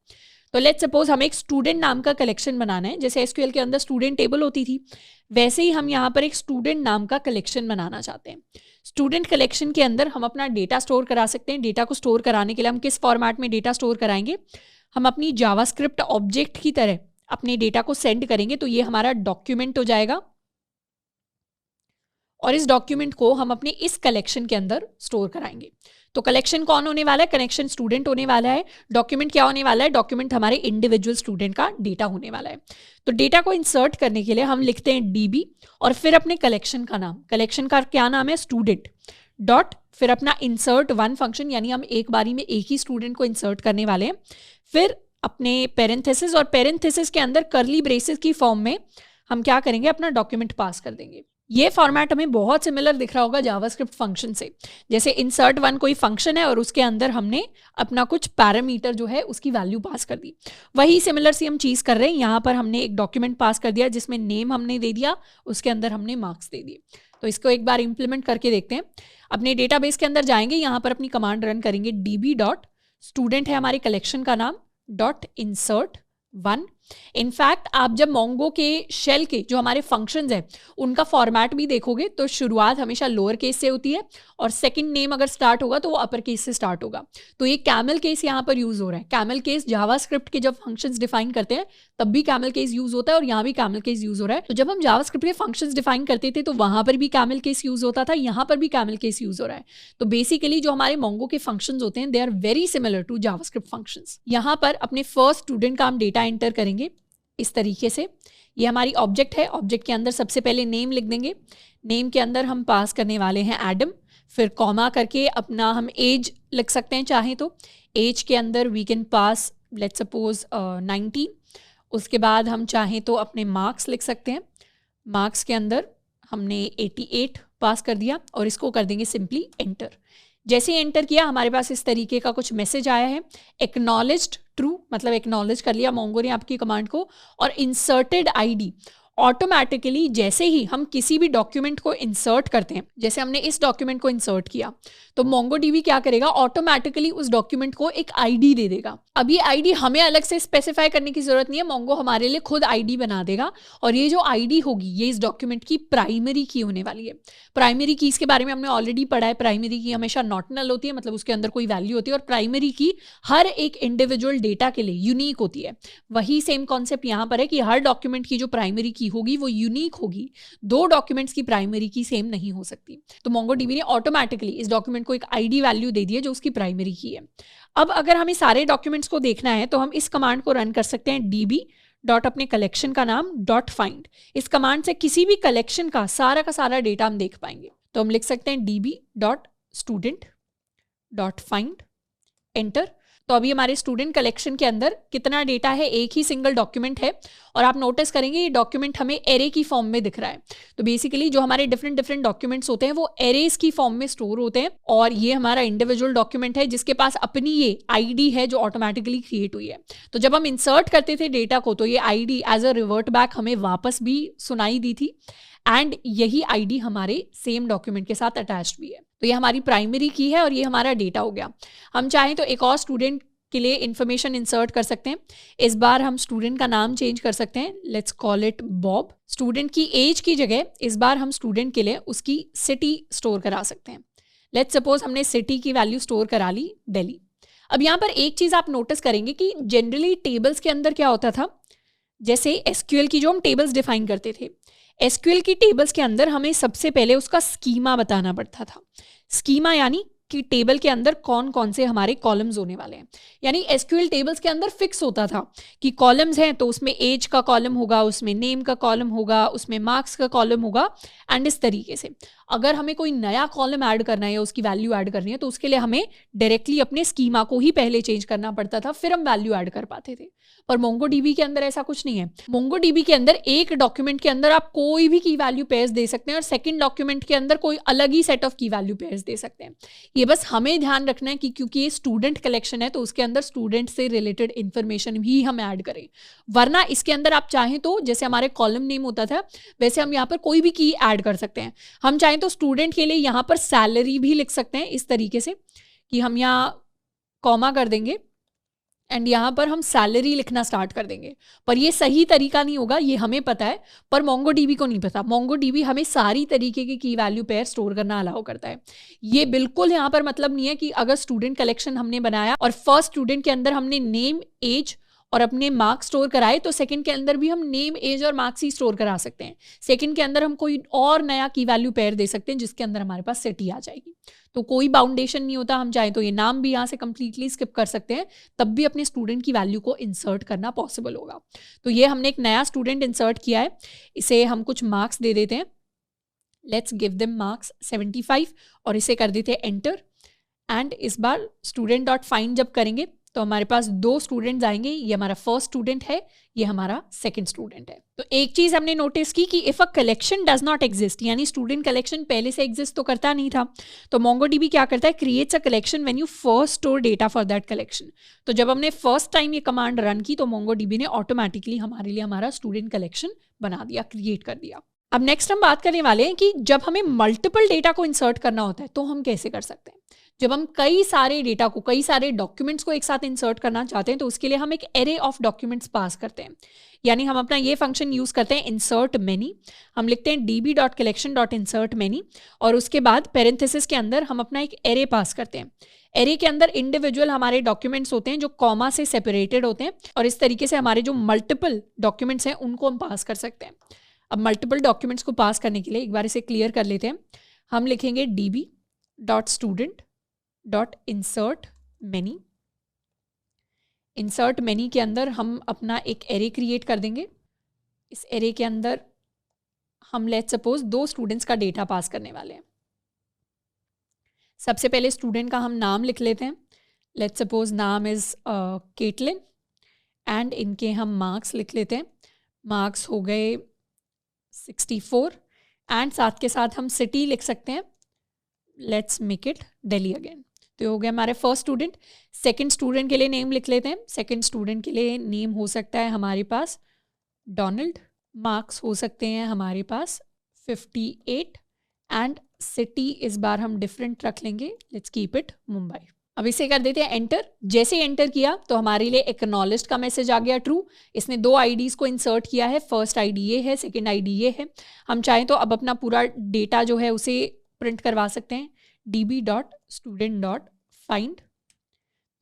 तो लेट्स सपोज हमें एक स्टूडेंट नाम का कलेक्शन बनाना है, जैसे एसक्यूएल के अंदर स्टूडेंट टेबल होती थी, वैसे ही हम यहाँ पर एक स्टूडेंट नाम का कलेक्शन बनाना चाहते हैं। स्टूडेंट कलेक्शन के अंदर हम अपना डेटा स्टोर करा सकते हैं। डेटा को स्टोर कराने के लिए हम किस फॉर्मेट में डेटा स्टोर कराएंगे, हम अपनी जावास्क्रिप्ट ऑब्जेक्ट की तरह अपने डेटा को सेंड करेंगे, तो ये हमारा डॉक्यूमेंट हो जाएगा, और इस डॉक्यूमेंट को हम अपने इस कलेक्शन के अंदर स्टोर कराएंगे। तो कलेक्शन कौन होने वाला है, कनेक्शन स्टूडेंट होने वाला है। डॉक्यूमेंट क्या होने वाला है, डॉक्यूमेंट हमारे इंडिविजुअल स्टूडेंट का डेटा होने वाला है। तो डेटा को इंसर्ट करने के लिए हम लिखते हैं db और फिर अपने कलेक्शन का नाम, कलेक्शन का क्या नाम है, स्टूडेंट डॉट, फिर अपना इंसर्ट 1 फंक्शन, यानी हम एक बारी में एक ही स्टूडेंट को इंसर्ट करने वाले हैं। फिर अपने पेरेंथेसिस, और पेरेंथेसिस के अंदर कर्ली ब्रेसेस की फॉर्म में हम क्या करेंगे, अपना डॉक्यूमेंट पास कर देंगे। ये फॉर्मेट हमें बहुत सिमिलर दिख रहा होगा जावास्क्रिप्ट फंक्शन से। जैसे insert1 कोई फंक्शन है और उसके अंदर हमने अपना कुछ पैरामीटर जो है उसकी वैल्यू पास कर दी, वही सिमिलर सी हम चीज़ कर रहे हैं। यहाँ पर हमने एक डॉक्यूमेंट पास कर दिया जिसमें नेम हमने दे दिया, उसके अंदर हमने मार्क्स दे दिए। तो इसको एक बार इंप्लीमेंट करके देखते हैं। अपने डेटाबेस के अंदर जाएंगे, यहाँ पर अपनी कमांड रन करेंगे db.student है हमारे कलेक्शन का नाम .insert1। इनफैक्ट आप जब मोंगो के शेल के जो हमारे फंक्शंस हैं उनका फॉर्मेट भी देखोगे तो शुरुआत हमेशा लोअर केस से होती है, और सेकंड नेम अगर स्टार्ट होगा तो वो अपर केस से स्टार्ट होगा। तो ये कैमल केस यहाँ पर यूज हो रहा है। कैमल केस जावास्क्रिप्ट के जब फंक्शंस डिफाइन करते हैं तब भी कैमल केस यूज होता है, और यहाँ भी कैमल केस यूज हो रहा है। तो जब हम जावास्क्रिप्ट के फंक्शंस डिफाइन करते थे तो वहां पर भी कैमल केस यूज होता था, यहाँ पर भी कैमल केस यूज हो रहा है। तो बेसिकली जो हमारे मोंगो के फंक्शंस होते हैं they are very similar to JavaScript functions. यहाँ पर अपने फर्स्ट स्टूडेंट का हम डेटा एंटर करेंगे इस तरीके से। ये हमारी ऑब्जेक्ट है, ऑब्जेक्ट के अंदर सबसे पहले नेम लिख देंगे। नेम के अंदर हम पास करने वाले हैं एडम, फिर कॉमा करके अपना हम एज लिख सकते हैं चाहें तो। एज के अंदर we can pass let's suppose 19। उसके बाद हम चाहें तो अपने मार्क्स लिख सकते हैं। मार्क्स के अंदर हमने 88 पास कर दिया, और इसको कर देंगे सिंपली एंटर। जैसे एंटर किया हमारे पास इस तरीके का कुछ मैसेज आया है, एक्नॉलेज्ड ट्रू, मतलब एक्नॉलेज कर लिया मोंगो ने आपकी कमांड को। और इंसर्टेड आईडी, ऑटोमेटिकली जैसे ही हम किसी भी डॉक्यूमेंट को इंसर्ट करते हैं, जैसे हमने इस डॉक्यूमेंट को इंसर्ट किया तो MongoDB क्या करेगा, ऑटोमेटिकली उस डॉक्यूमेंट को एक आईडी दे देगा। अब ये आईडी हमें अलग से स्पेसिफाई करने की जरूरत नहीं है, मोंगो हमारे लिए खुद आईडी बना देगा। और ये जो आईडी होगी ये इस डॉक्यूमेंट की प्राइमरी की होने वाली है। प्राइमरी की इसके बारे में हमने ऑलरेडी पढ़ा है। प्राइमरी की हमेशा नॉट नल होती है, मतलब उसके अंदर कोई वैल्यू होती है, और प्राइमरी की हर एक इंडिविजुअल डेटा के लिए यूनिक होती है। वही सेम कॉन्सेप्ट यहाँ पर है कि हर डॉक्यूमेंट की जो प्राइमरी की होगी वो यूनिक होगी। 2 डॉक्यूमेंट्स की प्राइमरी की सेम नहीं हो सकती। तो MongoDB ने ऑटोमेटिकली इस डॉक्यूमेंट को एक आईडी वैल्यू दे दी है जो उसकी प्राइमरी की है। अब अगर हमें सारे डॉक्यूमेंट्स को देखना है तो हम इस कमांड को रन कर सकते हैं db डॉट अपने कलेक्शन का नाम डॉट फाइंड। इस कमांड से किसी भी कलेक्शन का सारा डेटा हम देख पाएंगे। तो हम लिख सकते हैं db dot student dot find, enter. तो अभी हमारे स्टूडेंट कलेक्शन के अंदर कितना डेटा है, एक ही सिंगल डॉक्यूमेंट है, और आप नोटिस करेंगे ये डॉक्यूमेंट हमें एरे की फॉर्म में दिख रहा है। तो बेसिकली जो हमारे डिफरेंट डॉक्यूमेंट्स होते हैं वो एरेज की फॉर्म में स्टोर होते हैं, और ये हमारा इंडिविजुअल डॉक्यूमेंट है जिसके पास अपनी ये आईडी है जो ऑटोमेटिकली क्रिएट हुई है। तो जब हम इंसर्ट करते थे डेटा को तो ये ID as a revert back हमें वापस भी सुनाई दी थी, एंड यही आईडी हमारे सेम डॉक्यूमेंट के साथ अटैच्ड भी है। तो ये हमारी प्राइमरी की है और ये हमारा डेटा हो गया। हम चाहें तो एक और स्टूडेंट के लिए इंफॉर्मेशन इंसर्ट कर सकते हैं। इस बार हम स्टूडेंट का नाम चेंज कर सकते हैं, let's call it Bob. Student की एज की जगह इस बार हम स्टूडेंट के लिए उसकी सिटी स्टोर करा सकते हैं। लेट्स सपोज हमने सिटी की वैल्यू स्टोर करा ली दिल्ली। अब यहाँ पर एक चीज़ आप नोटिस करेंगे कि जनरली टेबल्स के अंदर क्या होता था, जैसे एसक्यूएल की जो हम टेबल्स डिफाइन करते थे, एसक्यूएल की टेबल्स के अंदर हमें सबसे पहले उसका स्कीमा बताना पड़ता था। स्कीमा यानी कि टेबल के अंदर कौन कौन से हमारे कॉलम्स होने वाले हैं। यानी एसक्यूएल टेबल्स के अंदर फिक्स होता था कि कॉलम्स हैं तो उसमें एज का कॉलम होगा, उसमें नेम का कॉलम होगा, उसमें मार्क्स का कॉलम होगा। एंड इस तरीके से अगर हमें कोई नया कॉलम ऐड करना है या उसकी वैल्यू ऐड करनी है तो उसके लिए हमें डायरेक्टली अपने स्कीमा को ही पहले चेंज करना पड़ता था, फिर हम वैल्यू ऐड कर पाते थे। पर मोंगोडीबी के अंदर ऐसा कुछ नहीं है। मोंगोडीबी के अंदर एक डॉक्यूमेंट के अंदर आप कोई भी की वैल्यू पेयर्स दे सकते हैं और सेकंड डॉक्यूमेंट के अंदर कोई अलग ही सेट ऑफ की वैल्यू पेयर्स दे सकते हैं। ये बस हमें ध्यान रखना है कि क्योंकि ये स्टूडेंट कलेक्शन है तो उसके अंदर स्टूडेंट से रिलेटेड इंफॉर्मेशन भी हम ऐड करें, वरना इसके अंदर आप चाहें तो जैसे हमारे कॉलम नेम होता था वैसे हम यहाँ पर कोई भी की ऐड कर सकते हैं। हम चाहें तो स्टूडेंट के लिए यहाँ पर सैलरी भी लिख सकते हैं इस तरीके से कि हम यहाँ कॉमा कर देंगे एंड यहाँ पर हम सैलरी लिखना स्टार्ट कर देंगे। पर ये सही तरीका नहीं होगा, ये हमें पता है, पर मोंगोडीबी को नहीं पता। मोंगोडीबी हमें सारी तरीके की वैल्यू पेयर स्टोर करना अलाउ करता है। ये बिल्कुल यहाँ पर मतलब नहीं है कि अगर स्टूडेंट कलेक्शन हमने बनाया और फर्स्ट स्टूडेंट के अंदर हमने नेम, एज और अपने मार्क्स स्टोर कराए तो सेकंड के अंदर भी हम नेम, एज और मार्क्स ही स्टोर करा सकते हैं। सेकंड के अंदर हम कोई और नया की वैल्यू पेयर दे सकते हैं जिसके अंदर हमारे पास सिटी आ जाएगी। तो कोई बाउंडेशन नहीं होता। हम चाहे तो ये नाम भी यहाँ से कंप्लीटली स्किप कर सकते हैं, तब भी अपने स्टूडेंट की वैल्यू को इंसर्ट करना पॉसिबल होगा। तो ये हमने एक नया स्टूडेंट इंसर्ट किया है, इसे हम कुछ मार्क्स दे देते हैं। लेट्स गिव देम मार्क्स 75 और इसे कर देते हैं एंटर। एंड इस बार स्टूडेंट डॉट फाइंड जब करेंगे तो हमारे पास 2 स्टूडेंट्स आएंगे। ये हमारा फर्स्ट स्टूडेंट है, ये हमारा सेकंड स्टूडेंट है। तो एक चीज हमने नोटिस की कि if a collection does not exist, यानी स्टूडेंट कलेक्शन पहले से एग्जिस्ट तो करता नहीं था, तो मोंगोडीबी क्या करता है, creates a collection when you first store data for that collection. तो जब हमने फर्स्ट टाइम ये कमांड रन की तो मोंगोडीबी ने ऑटोमेटिकली हमारे लिए हमारा स्टूडेंट कलेक्शन बना दिया, क्रिएट कर दिया। अब नेक्स्ट हम बात करने वाले हैं कि जब हमें मल्टीपल डेटा को इंसर्ट करना होता है तो हम कैसे कर सकते हैं। जब हम कई सारे डेटा को, कई सारे डॉक्यूमेंट्स को एक साथ इंसर्ट करना चाहते हैं तो उसके लिए हम एक एरे ऑफ डॉक्यूमेंट्स पास करते हैं। यानी हम अपना ये फंक्शन यूज करते हैं इंसर्ट मैनी। हम लिखते हैं db.collection.insert many और उसके बाद पेरेंथेसिस के अंदर हम अपना एक एरे पास करते हैं। एरे के अंदर इंडिविजुअल हमारे डॉक्यूमेंट्स होते हैं जो कॉमा से सेपरेटेड होते हैं और इस तरीके से हमारे जो मल्टीपल डॉक्यूमेंट्स हैं उनको हम पास कर सकते हैं। अब मल्टीपल डॉक्यूमेंट्स को पास करने के लिए एक बार इसे क्लियर कर लेते हैं। हम लिखेंगे db.student.insert many। इंसर्ट मैनी के अंदर हम अपना एक एरे क्रिएट कर देंगे। इस एरे के अंदर हम लेट्स सपोज 2 स्टूडेंट्स का डेटा पास करने वाले हैं। सबसे पहले स्टूडेंट का हम नाम लिख लेते हैं। लेट्स सपोज नाम इज केटलिन एंड इनके हम मार्क्स लिख लेते हैं। मार्क्स हो गए 64 एंड साथ के साथ हम सिटी लिख सकते हैं। Let's make it Delhi again. तो हो गया हमारे फर्स्ट स्टूडेंट। सेकंड स्टूडेंट के लिए नेम लिख लेते हैं। सेकंड स्टूडेंट के लिए नेम हो सकता है हमारे पास डोनाल्ड। मार्क्स हो सकते हैं हमारे पास 58 एंड सिटी इस बार हम डिफरेंट रख लेंगे। Let's keep it Mumbai. अब इसे कर देते हैं एंटर। जैसे एंटर किया तो हमारे लिए एक्नॉलेज्ड का मैसेज आ गया ट्रू। इसने 2 आईडीज़ को इंसर्ट किया है। फर्स्ट आईडी ये है, सेकंड आईडी ये है। हम चाहें तो अब अपना पूरा डेटा जो है उसे प्रिंट करवा सकते हैं db.student.find।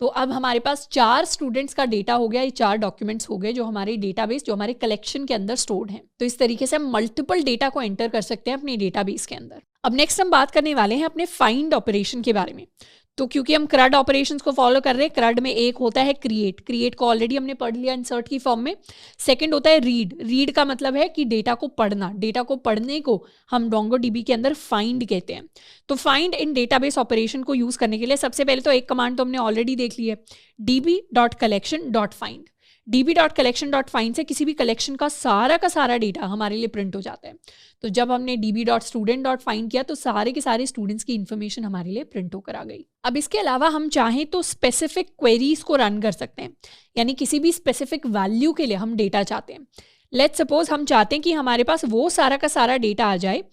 तो अब हमारे पास 4 स्टूडेंट्स का डेटा हो गया। ये 4 डॉक्यूमेंट्स हो गए जो हमारे डेटाबेस, जो हमारे कलेक्शन के अंदर स्टोर्ड हैं। तो इस तरीके से हम मल्टीपल डेटा को एंटर कर सकते हैं अपने डेटाबेस के अंदर। अब नेक्स्ट हम बात करने वाले हैं अपने फाइंड ऑपरेशन के बारे में। तो क्योंकि हम CRUD ऑपरेशंस को फॉलो कर रहे हैं, CRUD में एक होता है क्रिएट। क्रिएट को ऑलरेडी हमने पढ़ लिया इंसर्ट की फॉर्म में। सेकंड होता है रीड। रीड का मतलब है कि डेटा को पढ़ना। डेटा को पढ़ने को हम मोंगोडीबी के अंदर फाइंड कहते हैं। तो फाइंड इन डेटाबेस ऑपरेशन को यूज करने के लिए सबसे पहले तो एक कमांड तो हमने ऑलरेडी देख ली है, db.collection.find। db.collection.find से किसी भी कलेक्शन का सारा डेटा हमारे लिए प्रिंट हो जाता है। तो जब हमने db.student.find किया तो सारे के सारे स्टूडेंट्स की इन्फॉर्मेशन हमारे लिए प्रिंट होकर आ गई। अब इसके अलावा हम चाहें तो स्पेसिफिक क्वेरीज को रन कर सकते हैं, यानी किसी भी स्पेसिफिक वैल्यू के लिए हम डेटा चाहते हैं। लेट्स सपोज हम चाहते हैं कि हमारे पास वो सारा का सारा डेटा आ जाए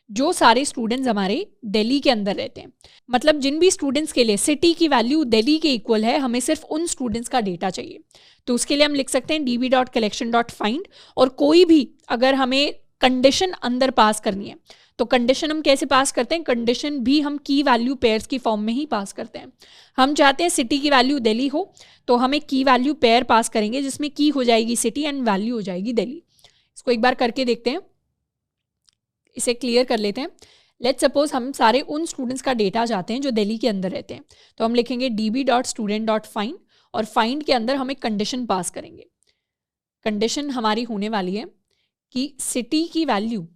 जो सारे स्टूडेंट्स हमारे दिल्ली के अंदर रहते हैं। मतलब जिन भी स्टूडेंट्स के लिए सिटी की वैल्यू दिल्ली के इक्वल है, हमें सिर्फ उन स्टूडेंट्स का डेटा चाहिए। तो उसके लिए हम लिख सकते हैं db.collection.find, और कोई भी अगर हमें कंडीशन अंदर पास करनी है तो कंडीशन हम कैसे पास करते हैं, कंडीशन भी हम की वैल्यू पेयर्स की फॉर्म में ही पास करते हैं। हम चाहते हैं सिटी की वैल्यू दिल्ली हो, तो हमें की वैल्यू पेयर पास करेंगे जिसमें की हो जाएगी सिटी एंड वैल्यू हो जाएगी दिल्ली। इसको एक बार करके देखते हैं, इसे क्लियर कर लेते हैं। लेट्स सपोज हम सारे उन स्टूडेंट्स का डेटा चाहते हैं जो दिल्ली के अंदर रहते हैं, तो हम लिखेंगे db.student.find और फाइंड के अंदर हम एक कंडीशन पास करेंगे। कंडीशन हमारी होने वाली है कि सिटी की वैल्यू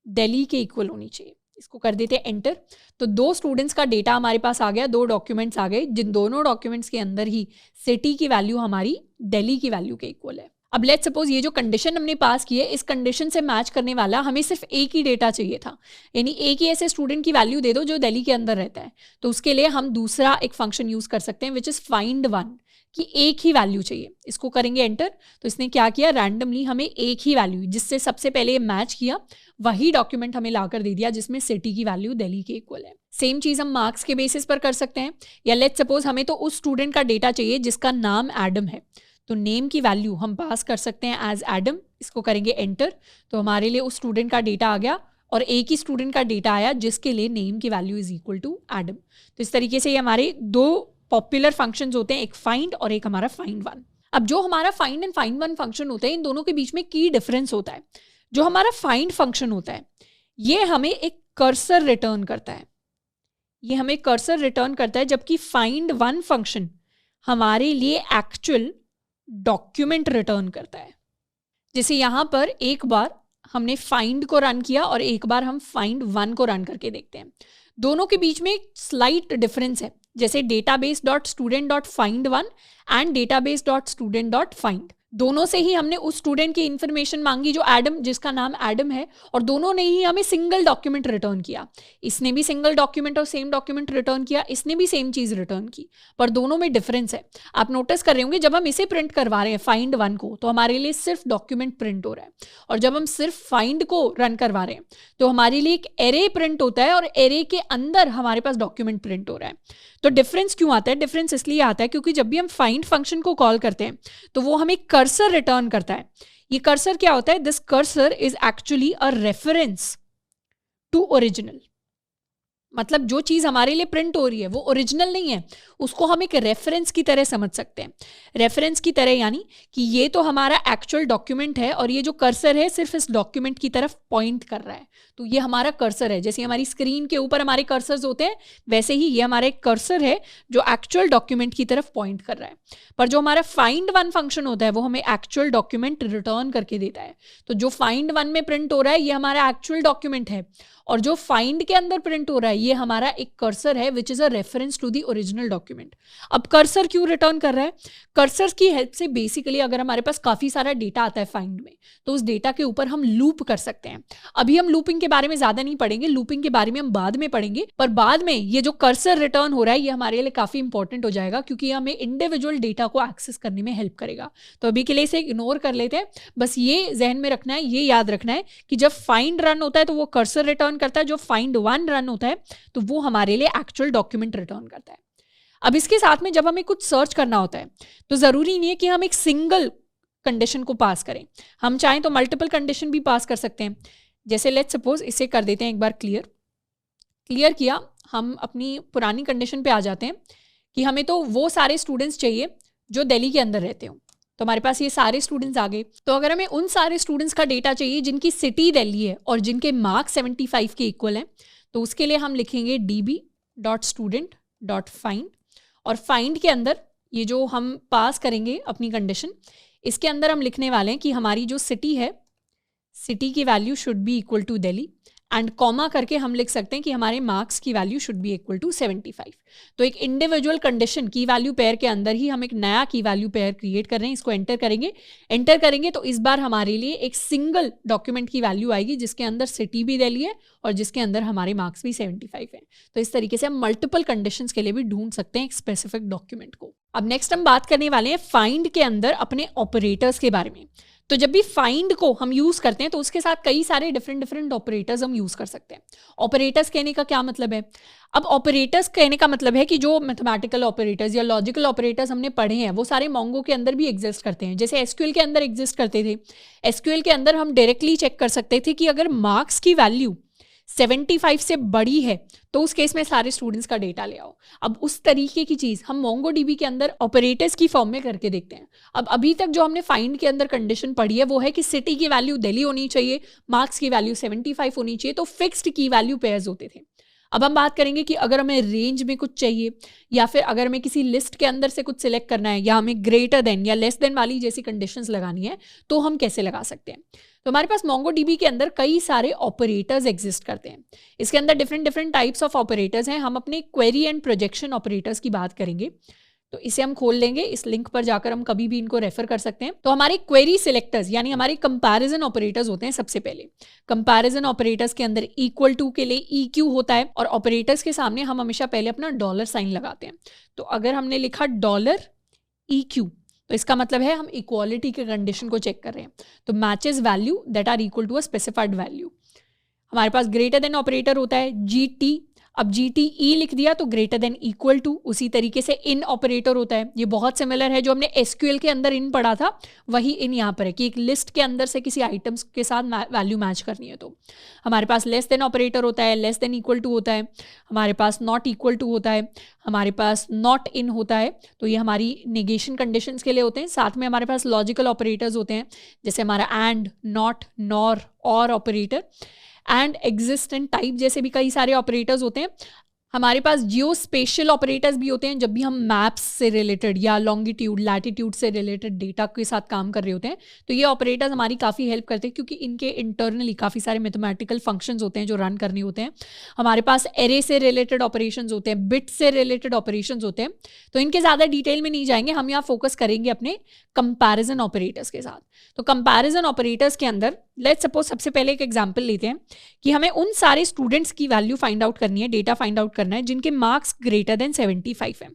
दिल्ली के इक्वल होनी चाहिए। इसको कर देते हैं एंटर। तो 2 स्टूडेंट्स का डेटा हमारे पास आ गया, 2 डॉक्यूमेंट्स आ गए, जिन दोनों डॉक्यूमेंट्स के अंदर ही सिटी की वैल्यू हमारी दिल्ली की वैल्यू के इक्वल है। अब लेट्स सपोज ये जो कंडीशन हमने पास की है, इस कंडीशन से मैच करने वाला हमें सिर्फ एक ही डेटा चाहिए था, यानी एक ही ऐसे स्टूडेंट की वैल्यू दे दो जो दिल्ली के अंदर रहता है। तो उसके लिए हम दूसरा एक फंक्शन यूज कर सकते हैं विच इज फाइंड वन, कि एक ही वैल्यू चाहिए। इसको करेंगे एंटर। तो इसने क्या किया, रैंडमली हमें एक ही वैल्यू जिससे सबसे पहले ये मैच किया वही डॉक्यूमेंट हमें लाकर दे दिया जिसमें सिटी की वैल्यू दिल्ली के इक्वल है। सेम चीज हम मार्क्स के बेसिस पर कर सकते हैं, या लेट्स सपोज हमें तो उस स्टूडेंट का डेटा चाहिए जिसका नाम एडम है, तो नेम की वैल्यू हम पास कर सकते हैं एज एडम। इसको करेंगे एंटर। तो हमारे लिए उस स्टूडेंट का डेटा आ गया और एक ही स्टूडेंट का डेटा आया जिसके लिए नेम की value is equal to Adam. तो इस तरीके से ये हमारे 2 पॉपुलर फंक्शंस होते हैं, एक फाइंड और एक हमारा फाइंड वन। अब जो हमारा find and find one function होते हैं, इन दोनों के बीच में की डिफरेंस होता है। जो हमारा फाइंड फंक्शन होता है ये हमें एक कर्सर रिटर्न करता है, ये हमें कर्सर रिटर्न करता है, जबकि फाइंड वन फंक्शन हमारे लिए एक्चुअल डॉक्यूमेंट रिटर्न करता है। जैसे यहां पर एक बार हमने फाइंड को रन किया और एक बार हम फाइंड वन को रन करके देखते हैं। दोनों के बीच में एक स्लाइट डिफरेंस है, जैसे database.student.find1 एंड database.student.find। दोनों से ही हमने उस स्टूडेंट की इंफॉर्मेशन मांगी जो एडम, जिसका नाम एडम है, और दोनों ने ही हमें सिंगल डॉक्यूमेंट रिटर्न किया। इसने भी सिंगल डॉक्यूमेंट और सेम डॉक्यूमेंट रिटर्न किया, इसने भी सेम चीज रिटर्न की, पर दोनों में डिफरेंस है। आप नोटिस कर रहे होंगे जब हम इसे प्रिंट करवा रहे हैं फाइंड वन को, तो हमारे लिए सिर्फ डॉक्यूमेंट प्रिंट हो रहा है, और जब हम सिर्फ फाइंड को रन करवा रहे हैं तो हमारे लिए एक एरे प्रिंट होता है और एरे के अंदर हमारे पास डॉक्यूमेंट प्रिंट हो रहा है। तो डिफरेंस क्यों आता है? डिफरेंस इसलिए आता है क्योंकि जब भी हम फाइंड फंक्शन को कॉल करते हैं तो वो हमें कर्सर रिटर्न करता है। ये कर्सर क्या होता है? This cursor is actually a reference to original. मतलब जो चीज हमारे लिए प्रिंट हो रही है वो ओरिजिनल नहीं है, उसको हम एक रेफरेंस की तरह समझ सकते हैं। रेफरेंस की तरह यानी कि ये तो हमारा एक्चुअल डॉक्यूमेंट है और ये जो कर्सर है सिर्फ इस डॉक्यूमेंट की तरफ पॉइंट कर रहा है, तो ये हमारा कर्सर है। जैसे हमारी स्क्रीन के ऊपर हमारे कर्सर्स होते हैं, वैसे ही ये हमारा एक कर्सर है जो एक्चुअल डॉक्यूमेंट की तरफ पॉइंट कर रहा है। पर जो हमारा फाइंड वन फंक्शन होता है वो हमें एक्चुअल डॉक्यूमेंट रिटर्न करके देता है। तो जो फाइंड वन में प्रिंट हो रहा है ये हमारा एक्चुअल डॉक्यूमेंट है, और जो फाइंड के अंदर प्रिंट हो रहा है ये हमारा एक कर्सर है which is a reference to the original document. अब कर्सर क्यों रिटर्न कर रहा है? कर्सर की हेल्प से बेसिकली अगर हमारे पास काफी सारा डेटा आता है फाइंड में, तो उस डेटा के ऊपर हम लूप कर सकते हैं। अभी हम लूपिंग के बारे में ज्यादा नहीं पढ़ेंगे, लूपिंग के बारे में हम बाद में पढ़ेंगे, पर बाद में ये जो कर्सर रिटर्न हो रहा है ये हमारे लिए काफी इंपॉर्टेंट हो जाएगा क्योंकि हमें इंडिविजुअल डेटा को एक्सेस करने में हेल्प करेगा। तो अभी के लिए इसे इग्नोर कर लेते हैं। बस ये जहन में रखना है, ये याद रखना है कि जब फाइंड रन होता है तो वो कर्सर रिटर्न करता है, जो फाइंड वन रन होता है तो वो हमारे लिए एक्चुअल डॉक्यूमेंट रिटर्न करता है। अब इसके साथ में जब हमें कुछ सर्च करना होता है तो जरूरी नहीं है कि हम एक सिंगल कंडीशन को पास करें, हम चाहें तो मल्टीपल कंडीशन भी पास कर सकते हैं। जैसे लेट्स सपोज इसे कर देते हैं एक बार क्लियर किया, हम अपनी पुरानी कंडीशन पे आ जाते हैं कि हमें तो वो सारे स्टूडेंट्स चाहिए जो दिल्ली के अंदर रहते हो। तो हमारे पास ये सारे स्टूडेंट्स आ गए। तो अगर हमें उन सारे स्टूडेंट्स का डेटा चाहिए जिनकी सिटी दिल्ली है और जिनके मार्क्स 75 के इक्वल हैं, तो उसके लिए हम लिखेंगे db.student.find, और फाइंड के अंदर ये जो हम पास करेंगे अपनी कंडीशन, इसके अंदर हम लिखने वाले हैं कि हमारी जो सिटी है, सिटी की value should be equal to Delhi, and comma करके हम लिख सकते हैं कि हमारे मार्क्स की value should be equal to 75। तो एक इंडिविजुअल कंडीशन की वैल्यू पेयर के अंदर ही हम एक नया की वैल्यू पेयर क्रिएट कर रहे हैं। इसको एंटर करेंगे तो इस बार हमारे लिए एक सिंगल डॉक्यूमेंट की वैल्यू आएगी जिसके अंदर सिटी भी दिल्ली है और जिसके अंदर हमारे मार्क्स भी 75 है। तो इस तरीके से हम मल्टीपल कंडीशंस के लिए भी ढूंढ सकते हैं एक स्पेसिफिक डॉक्यूमेंट को। अब नेक्स्ट हम बात करने वाले हैं फाइंड के अंदर अपने ऑपरेटर्स के बारे में। तो जब भी फाइंड को हम यूज करते हैं तो उसके साथ कई सारे डिफरेंट डिफरेंट ऑपरेटर्स हम यूज कर सकते हैं। ऑपरेटर्स कहने का क्या मतलब है? अब ऑपरेटर्स कहने का मतलब है कि जो मैथमेटिकल ऑपरेटर्स या लॉजिकल ऑपरेटर्स हमने पढ़े हैं वो सारे मोंगो के अंदर भी एग्जिस्ट करते हैं। जैसे एसक्यूएल के अंदर एग्जिस्ट करते थे। एसक्यूएल के अंदर हम डायरेक्टली चेक कर सकते थे कि अगर मार्क्स की वैल्यू 75 से बड़ी है तो उस केस में सारे स्टूडेंट्स का डेटा ले आओ। अब उस तरीके की चीज हम मोंगो डीबी के अंदर ऑपरेटर्स की फॉर्म में करके देखते हैं। अब अभी तक जो हमने फाइंड के अंदर कंडीशन पढ़ी है वो है कि सिटी की वैल्यू दिल्ली होनी चाहिए, मार्क्स की वैल्यू 75 होनी चाहिए, तो फिक्स्ड की वैल्यू पेयर्स होते थे। अब हम बात करेंगे कि अगर हमें रेंज में कुछ चाहिए या फिर अगर हमें किसी लिस्ट के अंदर से कुछ सिलेक्ट करना है या हमें ग्रेटर देन या लेस देन वाली जैसी कंडीशंस लगानी है तो हम कैसे लगा सकते हैं। तो हमारे पास मोंगो डीबी के अंदर कई सारे ऑपरेटर्स एग्जिस्ट करते हैं। इसके अंदर different different types of operators हैं। हम अपने क्वेरी एंड प्रोजेक्शन ऑपरेटर्स की बात करेंगे, तो इसे हम खोल लेंगे। इस लिंक पर जाकर हम कभी भी इनको रेफर कर सकते हैं। तो हमारे क्वेरी सिलेक्टर्स यानी हमारे कंपैरिजन ऑपरेटर्स होते हैं। सबसे पहले कंपैरिजन ऑपरेटर्स के अंदर इक्वल टू के लिए EQ होता है और ऑपरेटर्स के सामने हम हमेशा पहले अपना डॉलर साइन लगाते हैं। तो अगर हमने लिखा $EQ तो इसका मतलब है हम इक्वालिटी के कंडीशन को चेक कर रहे हैं। तो matches value that are equal to a specified value. हमारे पास ग्रेटर देन ऑपरेटर होता है GT। अब GTE लिख दिया तो ग्रेटर देन इक्वल टू। उसी तरीके से इन ऑपरेटर होता है। ये बहुत सिमिलर है, जो हमने SQL के अंदर इन पढ़ा था वही इन यहाँ पर है कि एक लिस्ट के अंदर से किसी आइटम्स के साथ वैल्यू मैच करनी है। तो हमारे पास लेस देन ऑपरेटर होता है, लेस देन इक्वल टू होता है, हमारे पास नॉट इक्वल टू होता है, हमारे पास नॉट इन होता है। तो ये हमारी नेगेशन कंडीशंस के लिए होते हैं। साथ में हमारे पास लॉजिकल ऑपरेटर्स होते हैं जैसे हमारा एंड, नॉट, नॉर, और operator, and, exist and type जैसे भी कई सारे ऑपरेटर्स होते हैं। हमारे पास जियो स्पेशल ऑपरेटर्स भी होते हैं जब भी हम मैप्स से रिलेटेड या लॉन्गिट्यूड लैटिट्यूड से रिलेटेड डेटा के साथ काम कर रहे होते हैं। तो ये ऑपरेटर्स हमारी काफ़ी हेल्प करते हैं क्योंकि इनके इंटरनली काफ़ी सारे मैथमेटिकल फंक्शंस होते हैं जो रन करने होते हैं। हमारे पास एरे से रिलेटेड ऑपरेशंस होते हैं, बिट से रिलेटेड ऑपरेशंस होते हैं। तो इनके ज़्यादा डिटेल में नहीं जाएंगे, हम यहाँ फोकस करेंगे अपने कंपैरिजन ऑपरेटर्स के साथ। तो कंपैरिजन ऑपरेटर्स के अंदर लेट्स सपोज सबसे पहले एक एग्जांपल लेते हैं कि हमें उन सारे स्टूडेंट्स की वैल्यू फाइंड आउट करनी है, डेटा फाइंड आउट करना है जिनके मार्क्स ग्रेटर देन 75 है।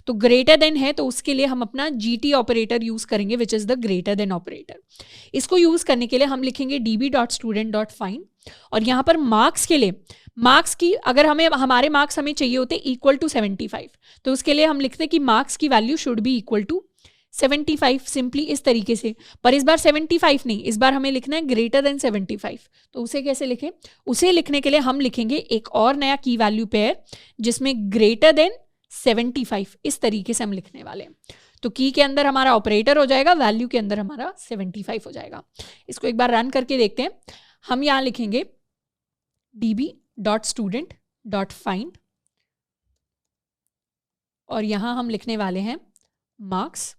तो ग्रेटर देन है तो उसके लिए हम अपना GT ऑपरेटर यूज करेंगे which is the greater than operator. इसको यूज करने के लिए हम लिखेंगे db.student.find और यहाँ पर मार्क्स के लिए मार्क्स की अगर हमारे मार्क्स हमें चाहिए होते इक्वल टू 75 तो उसके लिए हम लिखते कि मार्क्स की value should be equal to 75 simply इस तरीके से। पर इस बार 75 नहीं, इस बार हमें लिखना है ग्रेटर देन 75। तो उसे कैसे लिखें? उसे लिखने के लिए हम लिखेंगे एक और नया की वैल्यू पेयर जिसमें ग्रेटर देन 75 इस तरीके से हम लिखने वाले हैं। तो की के अंदर हमारा ऑपरेटर हो जाएगा, वैल्यू के अंदर हमारा 75 हो जाएगा। इसको एक बार रन करके देखते हैं। हम यहाँ लिखेंगे db.student.find और यहाँ हम लिखने वाले हैं मार्क्स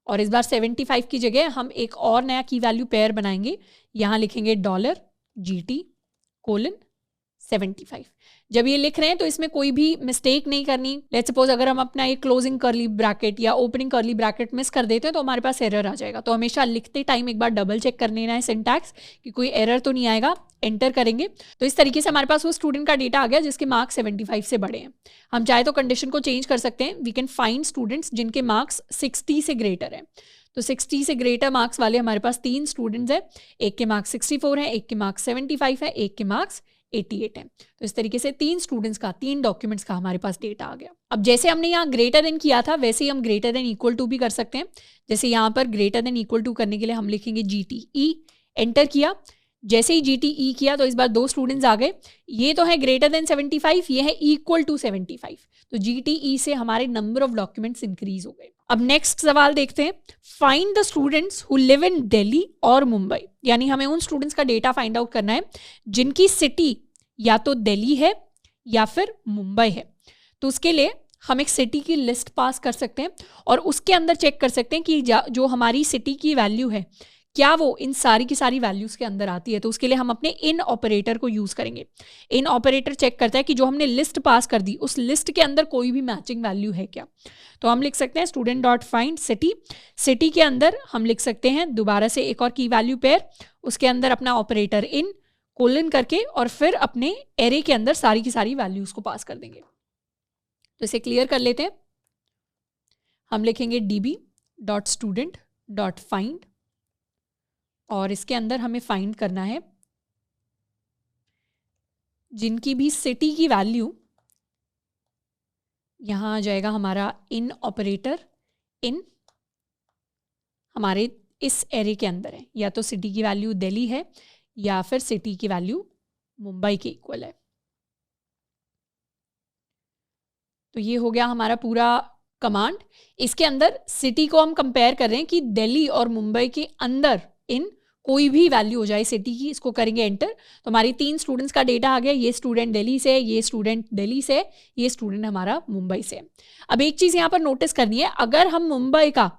और इस बार 75 की जगह हम एक और नया की वैल्यू पेयर बनाएंगे। यहाँ लिखेंगे $GT:75। जब ये लिख रहे हैं तो इसमें कोई भी मिस्टेक नहीं करनी। लेट्स सपोज अगर हम अपना एक क्लोजिंग कर्ली ब्रैकेट या ओपनिंग कर्ली ब्रैकेट मिस कर देते हैं तो हमारे पास एरर आ जाएगा। तो हमेशा लिखते टाइम एक बार डबल चेक कर लेना है सिंटैक्स कि कोई एरर तो नहीं आएगा। एंटर करेंगे तो इस तरीके से हमारे पास वो स्टूडेंट का डेटा आ गया जिसके मार्क्स 75 से बड़े हैं। हम चाहे तो कंडीशन को चेंज कर सकते हैं। वी कैन फाइंड स्टूडेंट्स जिनके मार्क्स 60 से ग्रेटर है। तो 60 से ग्रेटर मार्क्स वाले हमारे पास 3 स्टूडेंट्स हैं। एक के मार्क्स 64 हैं, एक के मार्क्स 75 है, एक के मार्क्स 88 है। तो इस तरीके से 3 स्टूडेंट्स का 3 डॉक्यूमेंट्स का हमारे पास डेटा आ गया। अब जैसे हमने यहाँ ग्रेटर देन किया था वैसे ही हम ग्रेटर देन इक्वल टू भी कर सकते हैं। जैसे यहाँ पर ग्रेटर देन इक्वल टू करने के लिए हम लिखेंगे GTE। एंटर किया, जैसे ही GTE किया तो इस बार 2 स्टूडेंट्स आ गए। ये तो है ग्रेटर देन 75, ये है इक्वल टू 75। तो GTE से हमारे नंबर ऑफ डॉक्यूमेंट्स इंक्रीज हो गए। अब नेक्स्ट सवाल देखते हैं। Find the students who live in Delhi और मुंबई, यानी हमें उन स्टूडेंट्स का डेटा फाइंड आउट करना है जिनकी सिटी या तो दिल्ली है या फिर मुंबई है। तो उसके लिए हम एक सिटी की लिस्ट पास कर सकते हैं और उसके अंदर चेक कर सकते हैं कि जो हमारी सिटी की वैल्यू है क्या वो इन सारी की सारी वैल्यूज के अंदर आती है। तो उसके लिए हम अपने इन ऑपरेटर को यूज करेंगे। इन ऑपरेटर चेक करता है कि जो हमने लिस्ट पास कर दी उस लिस्ट के अंदर कोई भी मैचिंग वैल्यू है क्या। तो हम लिख सकते हैं student.find सिटी। सिटी के अंदर हम लिख सकते हैं दोबारा से एक और की वैल्यू पेयर, उसके अंदर अपना ऑपरेटर इन कोलन करके और फिर अपने एरे के अंदर सारी की सारी वैल्यूज को पास कर देंगे। तो इसे क्लियर कर लेते हैं। हम लिखेंगे db.student.find और इसके अंदर हमें फाइंड करना है जिनकी भी सिटी की वैल्यू, यहाँ आ जाएगा हमारा इन ऑपरेटर, इन हमारे इस एरे के अंदर है, या तो सिटी की वैल्यू दिल्ली है या फिर सिटी की वैल्यू मुंबई के इक्वल है। तो ये हो गया हमारा पूरा कमांड। इसके अंदर सिटी को हम कंपेयर कर रहे हैं कि दिल्ली और मुंबई के अंदर इन कोई भी वैल्यू हो जाए सिटी की, इसको करेंगे एंटर। तो हमारी 3 स्टूडेंट्स का डेटा आ गया। ये स्टूडेंट दिल्ली से है, ये स्टूडेंट दिल्ली से, ये स्टूडेंट हमारा मुंबई से। अब एक चीज़ यहाँ पर नोटिस करनी है, अगर हम मुंबई का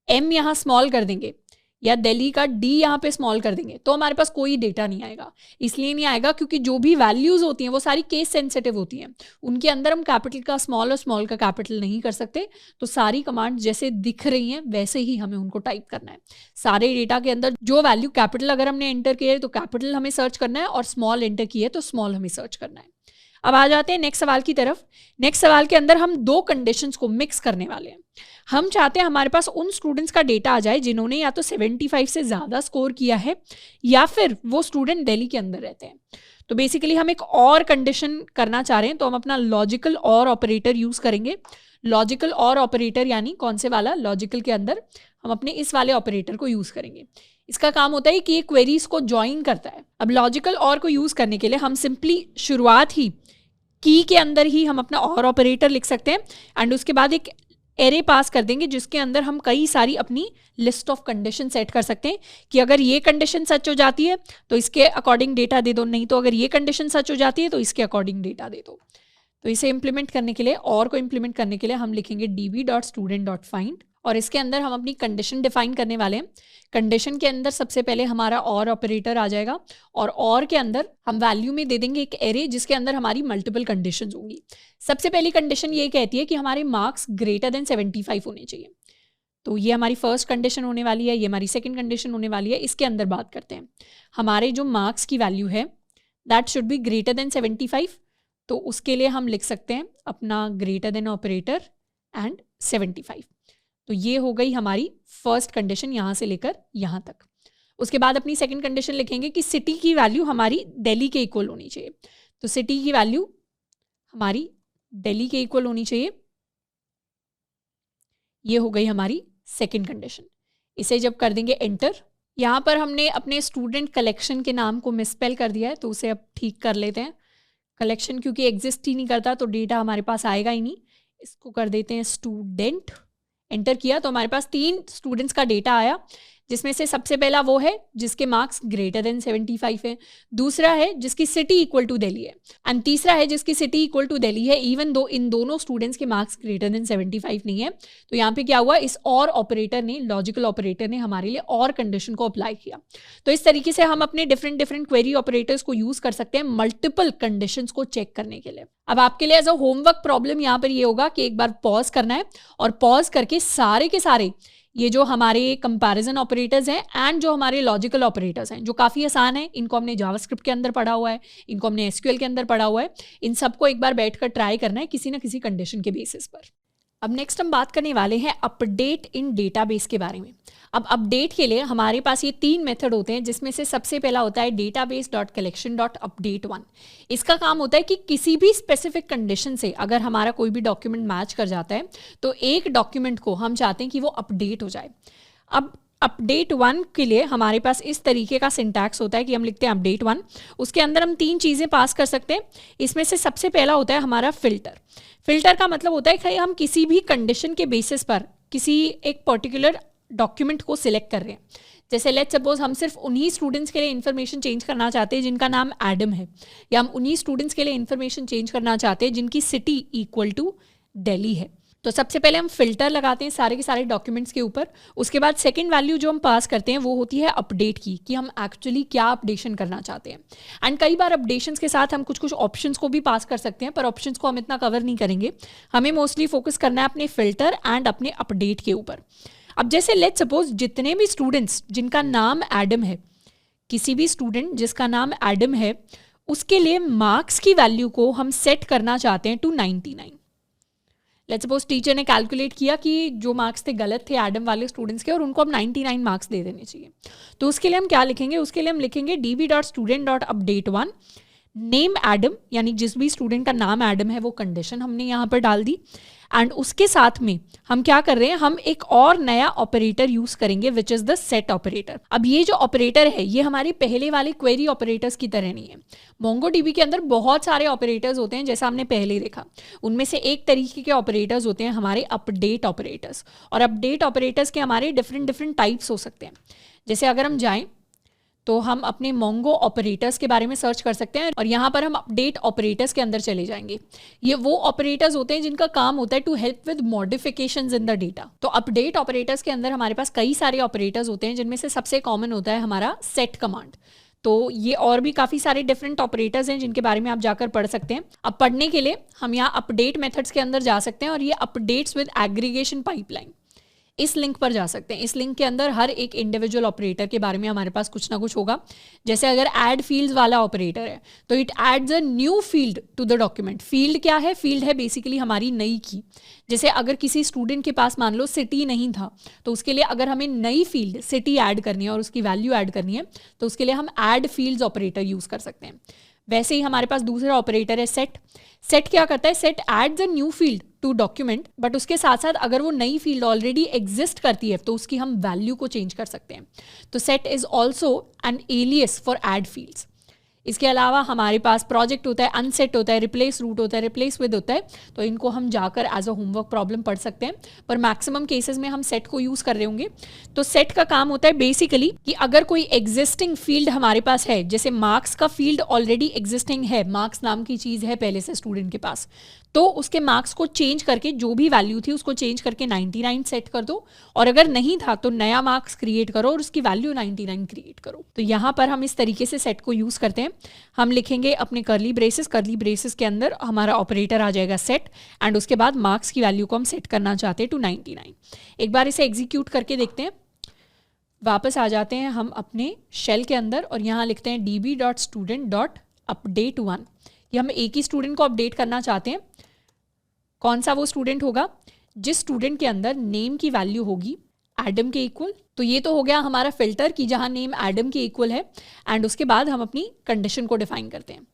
M यहाँ स्मॉल कर देंगे या दिल्ली का D यहाँ पे स्मॉल कर देंगे तो हमारे पास कोई डेटा नहीं आएगा। इसलिए नहीं आएगा क्योंकि जो भी वैल्यूज होती हैं वो सारी केस सेंसिटिव होती हैं, उनके अंदर हम कैपिटल का स्मॉल और स्मॉल का कैपिटल नहीं कर सकते। तो सारी कमांड जैसे दिख रही हैं वैसे ही हमें उनको टाइप करना है। सारे डेटा के अंदर जो वैल्यू कैपिटल अगर हमने एंटर किया है तो कैपिटल हमें सर्च करना है, और स्मॉल एंटर किया है तो स्मॉल हमें सर्च करना है। अब आ जाते हैं नेक्स्ट सवाल की तरफ। नेक्स्ट सवाल के अंदर हम 2 कंडीशंस को मिक्स करने वाले हैं। हम चाहते हैं हमारे पास उन स्टूडेंट्स का डेटा आ जाए जिन्होंने या तो 75 से ज़्यादा स्कोर किया है या फिर वो स्टूडेंट दिल्ली के अंदर रहते हैं। तो बेसिकली हम एक और कंडीशन करना चाह रहे हैं, तो हम अपना लॉजिकल और ऑपरेटर यूज़ करेंगे। लॉजिकल और ऑपरेटर यानी कौन से वाला? लॉजिकल के अंदर हम अपने इस वाले ऑपरेटर को यूज़ करेंगे। इसका काम होता है कि ये क्वेरीज को ज्वाइन करता है। अब लॉजिकल और को यूज़ करने के लिए हम सिंपली शुरुआत ही की के अंदर ही हम अपना और ऑपरेटर लिख सकते हैं, एंड उसके बाद एक एरे पास कर देंगे जिसके अंदर हम कई सारी अपनी लिस्ट ऑफ कंडीशन सेट कर सकते हैं कि अगर ये कंडीशन सच हो जाती है तो इसके अकॉर्डिंग डेटा दे दो, नहीं तो अगर ये कंडीशन सच हो जाती है तो इसके अकॉर्डिंग डेटा दे दो। तो इसे इंप्लीमेंट करने के लिए, और को इंप्लीमेंट करने के लिए हम लिखेंगे db.student.find, और इसके अंदर हम अपनी कंडीशन डिफाइन करने वाले हैं। कंडीशन के अंदर सबसे पहले हमारा और ऑपरेटर आ जाएगा, और के अंदर हम वैल्यू में दे देंगे एक एरे जिसके अंदर हमारी मल्टीपल कंडीशन होंगी। सबसे पहली कंडीशन ये कहती है कि हमारे मार्क्स ग्रेटर देन 75 होने चाहिए। तो ये हमारी फर्स्ट कंडीशन होने वाली है, ये हमारी सेकंड कंडीशन होने वाली है। इसके अंदर बात करते हैं, हमारे जो मार्क्स की वैल्यू है that should be greater than 75। तो उसके लिए हम लिख सकते हैं अपना ग्रेटर देन ऑपरेटर एंड 75। तो ये हो गई हमारी फर्स्ट कंडीशन यहाँ से लेकर यहाँ तक। उसके बाद अपनी सेकंड कंडीशन लिखेंगे कि सिटी की वैल्यू हमारी दिल्ली के इक्वल होनी चाहिए। तो सिटी की वैल्यू हमारी दिल्ली के इक्वल होनी चाहिए। ये हो गई हमारी सेकंड कंडीशन। इसे जब कर देंगे एंटर, यहाँ पर हमने अपने स्टूडेंट कलेक्शन के नाम को मिसस्पेल कर दिया है, तो उसे अब ठीक कर लेते हैं। कलेक्शन क्योंकि एग्जिस्ट ही नहीं करता तो डेटा हमारे पास आएगा ही नहीं। इसको कर देते हैं स्टूडेंट। एंटर किया तो हमारे पास 3 स्टूडेंट्स का डेटा आया, जिसमें से सबसे पहला वो है जिसके मार्क्स ग्रेटर देन 75 है, दूसरा है जिसकी सिटी इक्वल टू दिल्ली है, एंड तीसरा है जिसकी सिटी इक्वल टू दिल्ली है इवन दो इन दोनों स्टूडेंट्स के मार्क्स ग्रेटर देन 75 नहीं है। तो यहाँ पे क्या हुआ, इस और ऑपरेटर ने, लॉजिकल ऑपरेटर ने हमारे लिए और कंडीशन को अप्लाई किया। तो इस तरीके से हम अपने डिफरेंट क्वेरी ऑपरेटर्स को यूज कर सकते हैं मल्टीपल कंडीशंस को चेक करने के लिए। अब आपके लिए एज अ होमवर्क प्रॉब्लम यहाँ पर ये होगा कि एक बार पॉज करना है, और पॉज करके सारे के सारे ये जो हमारे कंपैरिजन ऑपरेटर्स हैं एंड जो हमारे लॉजिकल ऑपरेटर्स हैं, जो काफ़ी आसान है, इनको हमने जावास्क्रिप्ट के अंदर पढ़ा हुआ है, इनको हमने एसक्यूएल के अंदर पढ़ा हुआ है, इन सबको एक बार बैठकर ट्राई करना है किसी ना किसी कंडीशन के बेसिस पर। अब नेक्स्ट हम बात करने वाले हैं अपडेट इन डेटाबेस के बारे में। अब अपडेट के लिए हमारे पास ये 3 मेथड होते हैं, जिसमें से सबसे पहला होता है database.collection.update1। इसका काम होता है कि किसी भी स्पेसिफिक कंडीशन से अगर हमारा कोई भी डॉक्यूमेंट मैच कर जाता है तो एक डॉक्यूमेंट को हम चाहते हैं कि वो अपडेट हो जाए। अब अपडेट 1 के लिए हमारे पास इस तरीके का सिंटैक्स होता है कि हम लिखते हैं अपडेट 1, उसके अंदर हम 3 चीज़ें पास कर सकते हैं। इसमें से सबसे पहला होता है हमारा फिल्टर। फिल्टर का मतलब होता है कि हम किसी भी कंडीशन के बेसिस पर किसी एक पर्टिकुलर डॉक्यूमेंट को सिलेक्ट कर रहे हैं। जैसे लेट्स सपोज हम सिर्फ उन्हीं स्टूडेंट्स के लिए इन्फॉर्मेशन चेंज करना चाहते हैं जिनका नाम एडम है, या हम उन्हीं स्टूडेंट्स के लिए इन्फॉर्मेशन चेंज करना चाहते हैं जिनकी सिटी इक्वल टू दिल्ली है। तो सबसे पहले हम फिल्टर लगाते हैं सारे के सारे डॉक्यूमेंट्स के ऊपर। उसके बाद सेकंड वैल्यू जो हम पास करते हैं वो होती है अपडेट की, कि हम एक्चुअली क्या अपडेशन करना चाहते हैं। एंड कई बार अपडेशंस के साथ हम कुछ ऑप्शंस को भी पास कर सकते हैं, पर ऑप्शंस को हम इतना कवर नहीं करेंगे। हमें मोस्टली फोकस करना है अपने फिल्टर एंड अपने अपडेट के ऊपर। अब जैसे लेट्स सपोज जितने भी स्टूडेंट्स जिनका नाम एडम है, किसी भी स्टूडेंट जिसका नाम एडम है, उसके लिए मार्क्स की वैल्यू को हम सेट करना चाहते हैं टू 99। लेट्स सपोज टीचर ने कैलकुलेट किया कि जो मार्क्स थे गलत थे एडम वाले स्टूडेंट्स के और उनको अब 99 मार्क्स दे देने चाहिए। तो उसके लिए हम क्या लिखेंगे, उसके लिए हम लिखेंगे db.student.update1 नेम एडम, यानी जिस भी स्टूडेंट का नाम एडम है वो कंडीशन हमने यहाँ पर डाल दी। एंड उसके साथ में हम क्या कर रहे हैं, हम एक और नया ऑपरेटर यूज करेंगे which is the set operator. अब ये जो ऑपरेटर है ये हमारे पहले वाले क्वेरी ऑपरेटर्स की तरह नहीं है। मोंगोडीबी के अंदर बहुत सारे ऑपरेटर्स होते हैं जैसा हमने पहले देखा, उनमें से एक तरीके के ऑपरेटर्स होते हैं हमारे अपडेट ऑपरेटर्स। और अपडेट ऑपरेटर्स के हमारे डिफरेंट टाइप्स हो सकते हैं। जैसे अगर हम जाएं तो हम अपने मोंगो ऑपरेटर्स के बारे में सर्च कर सकते हैं और यहाँ पर हम अपडेट ऑपरेटर्स के अंदर चले जाएंगे। ये वो ऑपरेटर्स होते हैं जिनका काम होता है to help with modifications in the data. तो अपडेट ऑपरेटर्स के अंदर हमारे पास कई सारे ऑपरेटर्स होते हैं जिनमें से सबसे कॉमन होता है हमारा सेट कमांड। तो ये और भी काफ़ी सारे डिफरेंट ऑपरेटर्स हैं जिनके बारे में आप जाकर पढ़ सकते हैं। अब पढ़ने के लिए हम यहाँ अपडेट मेथड्स के अंदर जा सकते हैं और ये अपडेट्स विद एग्रीगेशन पाइपलाइन, इस लिंक पर जा सकते हैं। इस लिंक के अंदर हर एक इंडिविजुअल ऑपरेटर के बारे में हमारे पास कुछ ना कुछ होगा। जैसे अगर ऐड फील्ड्स वाला ऑपरेटर है तो it adds a new field to the document. Field क्या है, फील्ड है बेसिकली हमारी नई की। जैसे अगर किसी स्टूडेंट के पास मान लो सिटी नहीं था तो उसके लिए अगर हमें नई फील्ड सिटी ऐड करनी है और उसकी वैल्यू ऐड करनी है तो उसके लिए हम ऐड फील्ड्स ऑपरेटर यूज कर सकते हैं। वैसे ही हमारे पास दूसरा ऑपरेटर है सेट। सेट क्या करता है, set adds a new field to document, but उसके साथ साथ अगर वो नई फील्ड ऑलरेडी एग्जिस्ट करती है तो उसकी हम वैल्यू को चेंज कर सकते हैं। तो set is also an alias for add fields. इसके अलावा हमारे पास प्रोजेक्ट होता है, अनसेट होता है, रिप्लेस रूट होता है, रिप्लेस विद होता है। तो इनको हम जाकर एज अ होमवर्क प्रॉब्लम पढ़ सकते हैं, पर मैक्सिमम केसेस में हम सेट को यूज कर रहे होंगे। तो सेट का काम होता है बेसिकली कि अगर कोई एग्जिस्टिंग फील्ड हमारे पास है, जैसे मार्क्स का फील्ड ऑलरेडी एग्जिस्टिंग है, मार्क्स नाम की चीज है पहले से स्टूडेंट के पास, तो उसके मार्क्स को चेंज करके जो भी वैल्यू थी उसको चेंज करके 99 सेट कर दो, और अगर नहीं था तो नया मार्क्स क्रिएट करो और उसकी वैल्यू 99 क्रिएट करो। तो यहाँ पर हम इस तरीके से सेट को यूज करते हैं। हम लिखेंगे अपने कर्ली ब्रेसेस के अंदर हमारा ऑपरेटर आ जाएगा सेट, एंड उसके बाद मार्क्स की वैल्यू को हम सेट करना चाहते हैं टू 99। एक बार इसे एग्जीक्यूट करके देखते हैं। वापस आ जाते हैं हम अपने शेल के अंदर और यहाँ लिखते हैं db.student.update1। ये हम एक ही स्टूडेंट को अपडेट करना चाहते हैं। कौन सा वो स्टूडेंट होगा, जिस स्टूडेंट के अंदर नेम की वैल्यू होगी एडम के इक्वल। तो ये तो हो गया हमारा फिल्टर कि जहां नेम एडम के इक्वल है, एंड उसके बाद हम अपनी कंडीशन को डिफाइन करते हैं।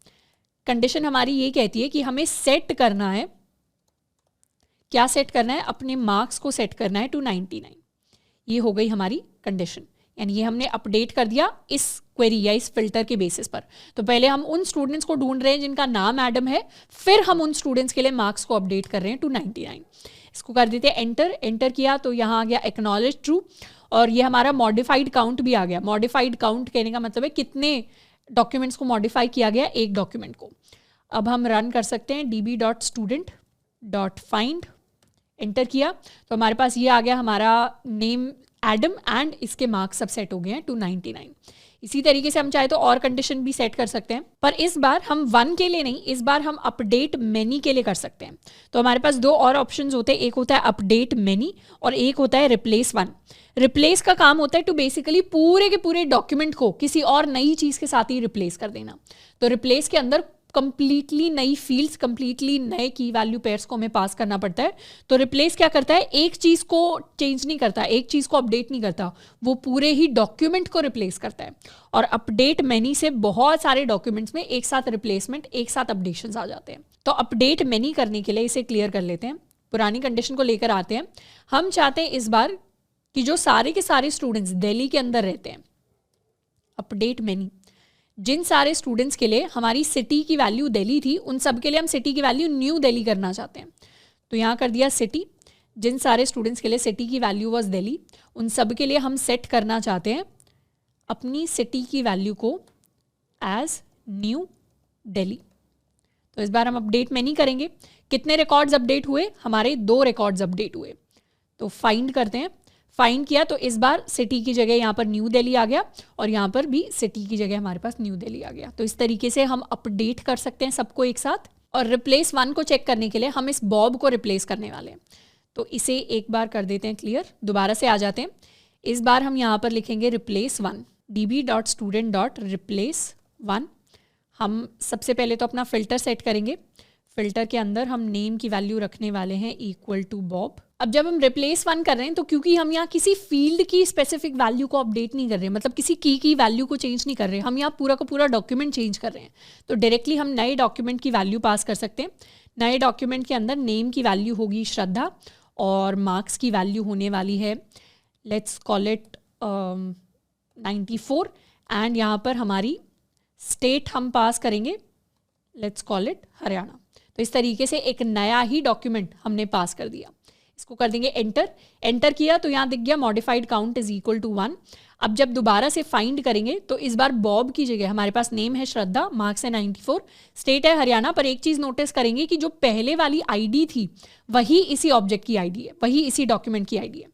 कंडीशन हमारी ये कहती है कि हमें सेट करना है, क्या सेट करना है, अपने मार्क्स को सेट करना है टू 99। ये हो गई हमारी कंडीशन, यानी ये हमने अपडेट कर दिया इस क्वेरी या इस फिल्टर के बेसिस पर। तो पहले हम उन स्टूडेंट्स को ढूंढ रहे हैं जिनका नाम एडम है, फिर हम उन स्टूडेंट्स के लिए मार्क्स को अपडेट कर रहे हैं टू 99। इसको कर देते हैं एंटर। एंटर किया तो यहाँ आ गया एक्नॉलेज ट्रू, और ये हमारा मॉडिफाइड काउंट भी आ गया। मॉडिफाइड काउंट कहने का मतलब है कितने डॉक्यूमेंट्स को मॉडिफाई किया गया, एक डॉक्यूमेंट को। अब हम रन कर सकते हैं db.student.find। एंटर किया तो हमारे पास ये आ गया हमारा नेम एडम एंड इसके मार्क्स सब सेट हो गए हैं टू 99। इसी तरीके से हम चाहे तो और कंडीशन भी सेट कर सकते हैं, पर इस बार हम 1 के लिए नहीं, इस बार हम अपडेट मेनी के लिए कर सकते हैं। तो हमारे पास दो और ऑप्शंस होते हैं, एक होता है अपडेट मेनी और एक होता है रिप्लेस 1। रिप्लेस का काम होता है टू बेसिकली पूरे के पूरे डॉक्यूमेंट को किसी और नई चीज के साथ ही रिप्लेस कर देना। तो रिप्लेस के अंदर कंप्लीटली नई फील्ड्स, कंप्लीटली नए की वैल्यू पेयर्स को हमें पास करना पड़ता है। तो रिप्लेस क्या करता है, एक चीज को चेंज नहीं करता, एक चीज को अपडेट नहीं करता, वो पूरे ही डॉक्यूमेंट को रिप्लेस करता है। और अपडेट मेनी से बहुत सारे डॉक्यूमेंट्स में एक साथ रिप्लेसमेंट, एक साथ अपडेशंस आ जाते हैं। तो अपडेट मेनी करने के लिए इसे क्लियर कर लेते हैं, पुरानी कंडीशन को लेकर आते हैं। हम चाहते हैं इस बार कि जो सारे के सारे स्टूडेंट्स दिल्ली के अंदर रहते हैं, अपडेट मेनी, जिन सारे स्टूडेंट्स के लिए हमारी सिटी की वैल्यू दिल्ली थी उन सब के लिए हम सिटी की वैल्यू न्यू दिल्ली करना चाहते हैं। तो यहाँ कर दिया सिटी, जिन सारे स्टूडेंट्स के लिए सिटी की वैल्यू वाज दिल्ली उन सब के लिए हम सेट करना चाहते हैं अपनी सिटी की वैल्यू को एज न्यू दिल्ली। तो इस बार हम अपडेट में नहीं करेंगे। कितने रिकॉर्ड्स अपडेट हुए, हमारे 2 रिकॉर्ड्स अपडेट हुए। तो फाइंड करते हैं, फाइंड किया तो इस बार सिटी की जगह यहाँ पर न्यू दिल्ली आ गया और यहाँ पर भी सिटी की जगह हमारे पास न्यू दिल्ली आ गया। तो इस तरीके से हम अपडेट कर सकते हैं सबको एक साथ। और रिप्लेस 1 को चेक करने के लिए हम इस बॉब को रिप्लेस करने वाले हैं, तो इसे एक बार कर देते हैं क्लियर। दोबारा से आ जाते हैं। इस बार हम यहाँ पर लिखेंगे रिप्लेस 1, db.student.replace1। हम सबसे पहले तो अपना फिल्टर सेट करेंगे। फिल्टर के अंदर हम नेम की वैल्यू रखने वाले हैं इक्वल टू बॉब। अब जब हम रिप्लेस वन कर रहे हैं तो क्योंकि हम यहाँ किसी फील्ड की स्पेसिफिक वैल्यू को अपडेट नहीं कर रहे हैं, मतलब किसी की वैल्यू को चेंज नहीं कर रहे हैं, हम यहाँ पूरा का पूरा डॉक्यूमेंट चेंज कर रहे हैं, तो डायरेक्टली हम नए डॉक्यूमेंट की वैल्यू पास कर सकते हैं। नए डॉक्यूमेंट के अंदर नेम की वैल्यू होगी श्रद्धा और मार्क्स की वैल्यू होने वाली है, लेट्स कॉल इट 94, एंड यहाँ पर हमारी स्टेट हम पास करेंगे, लेट्स कॉल इट हरियाणा। तो इस तरीके से एक नया ही डॉक्यूमेंट हमने पास कर दिया। इसको कर देंगे एंटर। एंटर किया तो यहाँ दिख गया modified count is equal to 1। अब जब दोबारा से फाइंड करेंगे तो इस बार बॉब की जगह हमारे पास नेम है श्रद्धा, मार्क्स है 94, स्टेट है हरियाणा। पर एक चीज़ नोटिस करेंगे कि जो पहले वाली आईडी थी वही इसी ऑब्जेक्ट की आईडी है, वही इसी डॉक्यूमेंट की आईडी है।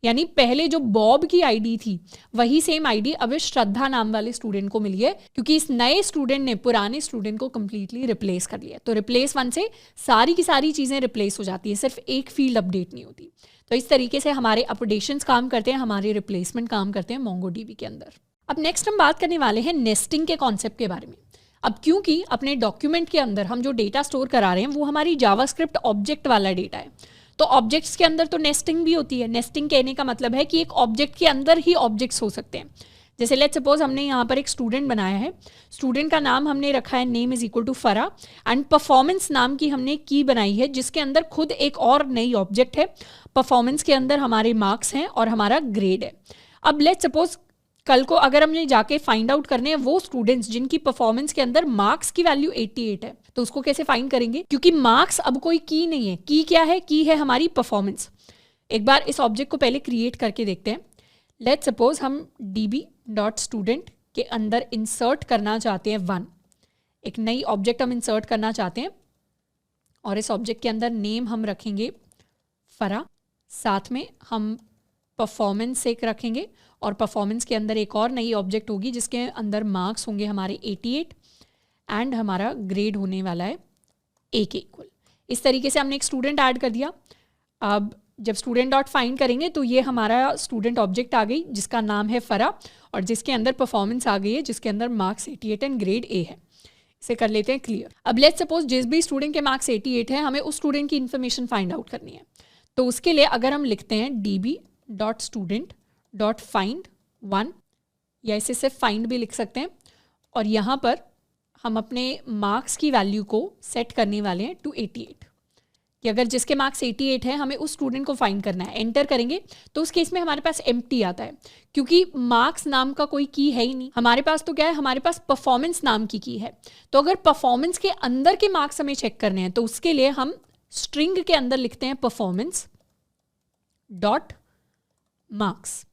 यानी पहले जो बॉब की आईडी थी वही सेम आईडी अब इस श्रद्धा नाम वाले स्टूडेंट को मिली है, क्योंकि इस नए स्टूडेंट ने पुराने स्टूडेंट को कंप्लीटली रिप्लेस कर लिया। तो रिप्लेस वन से सारी की सारी चीज़ें रिप्लेस हो जाती है, सिर्फ एक फील्ड अपडेट नहीं होती। तो इस तरीके से हमारे अपडेशंस काम करते हैं, हमारे रिप्लेसमेंट काम करते हैं मोंगोडीबी के अंदर। अब नेक्स्ट हम बात करने वाले हैं नेस्टिंग के कॉन्सेप्ट के बारे में। अब क्योंकि अपने डॉक्यूमेंट के अंदर हम जो डेटा स्टोर करा रहे हैं वो हमारी जावास्क्रिप्ट ऑब्जेक्ट वाला डेटा है, तो ऑब्जेक्ट्स के अंदर तो नेस्टिंग भी होती है। नेस्टिंग कहने का मतलब है कि एक ऑब्जेक्ट के अंदर ही ऑब्जेक्ट्स हो सकते हैं। जैसे लेट्स सपोज हमने यहाँ पर एक स्टूडेंट बनाया है, स्टूडेंट का नाम हमने रखा है नेम इज इक्वल टू फरा, एंड परफॉर्मेंस नाम की हमने की बनाई है जिसके अंदर खुद एक और नई ऑब्जेक्ट है। परफॉर्मेंस के अंदर हमारे मार्क्स हैं और हमारा ग्रेड है। अब लेट्स सपोज कल को अगर हमने जाके फाइंड आउट करने हैं वो स्टूडेंट्स जिनकी परफॉर्मेंस के अंदर मार्क्स की वैल्यू 88 है, तो उसको कैसे फाइंड करेंगे? क्योंकि मार्क्स अब कोई की नहीं है। की क्या है? की है हमारी परफॉर्मेंस। एक बार इस ऑब्जेक्ट को पहले क्रिएट करके देखते हैं। लेट्स सपोज हम db.student के अंदर इंसर्ट करना चाहते हैं 1, एक नई ऑब्जेक्ट हम इंसर्ट करना चाहते हैं और इस ऑब्जेक्ट के अंदर नेम हम रखेंगे फरा, साथ में हम परफॉर्मेंस एक रखेंगे और परफॉर्मेंस के अंदर एक और नई ऑब्जेक्ट होगी जिसके अंदर मार्क्स होंगे हमारे 88 एंड हमारा ग्रेड होने वाला है ए के इक्वल। इस तरीके से हमने एक स्टूडेंट ऐड कर दिया। अब जब स्टूडेंट डॉट फाइंड करेंगे तो ये हमारा स्टूडेंट ऑब्जेक्ट आ गई जिसका नाम है फरा और जिसके अंदर परफॉर्मेंस आ गई है जिसके अंदर मार्क्स 88 एंड ग्रेड ए है। इसे कर लेते हैं क्लियर। अब लेट्स सपोज जिस भी स्टूडेंट के मार्क्स 88 है हमें उस स्टूडेंट की इन्फॉर्मेशन फाइंड आउट करनी है, तो उसके लिए अगर हम लिखते हैं db.student.find1 या इसे सिर्फ फाइंड भी लिख सकते हैं और यहाँ पर हम अपने मार्क्स की वैल्यू को सेट करने वाले हैं टू 88 कि अगर जिसके मार्क्स 88 है हमें उस स्टूडेंट को फाइंड करना है। एंटर करेंगे तो उस केस में हमारे पास एम्प्टी आता है क्योंकि मार्क्स नाम का कोई की है ही नहीं। हमारे पास तो क्या है, हमारे पास परफॉर्मेंस नाम की है। तो अगर परफॉर्मेंस के अंदर के मार्क्स हमें चेक करने हैं तो उसके लिए हम स्ट्रिंग के अंदर लिखते हैं परफॉर्मेंस डॉट मार्क्स।